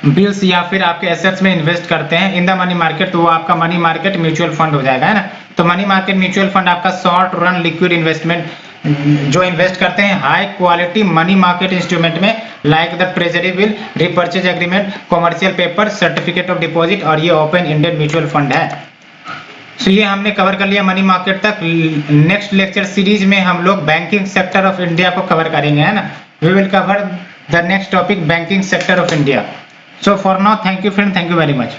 बिल्स या फिर आपके एसेट्स में इन्वेस्ट करते हैं इन द मनी मार्केट, तो वो आपका मनी मार्केट म्यूचुअल फंड हो जाएगा, है ना। तो मनी मार्केट म्यूचुअल फंड आपका शॉर्ट रन लिक्विड इन्वेस्टमेंट जो इन्वेस्ट करते हैं high quality money market instrument में, like the treasury bill, repurchase agreement, commercial paper, certificate of deposit, और ये ओपन एंडेड म्यूचुअल फंड है। तो ये हमने कवर कर लिया मनी मार्केट तक। नेक्स्ट लेक्चर सीरीज में हम लोग बैंकिंग सेक्टर ऑफ इंडिया को कवर करेंगे, है ना। We will cover the next topic banking sector of India. So for now, thank you friend, thank you very much.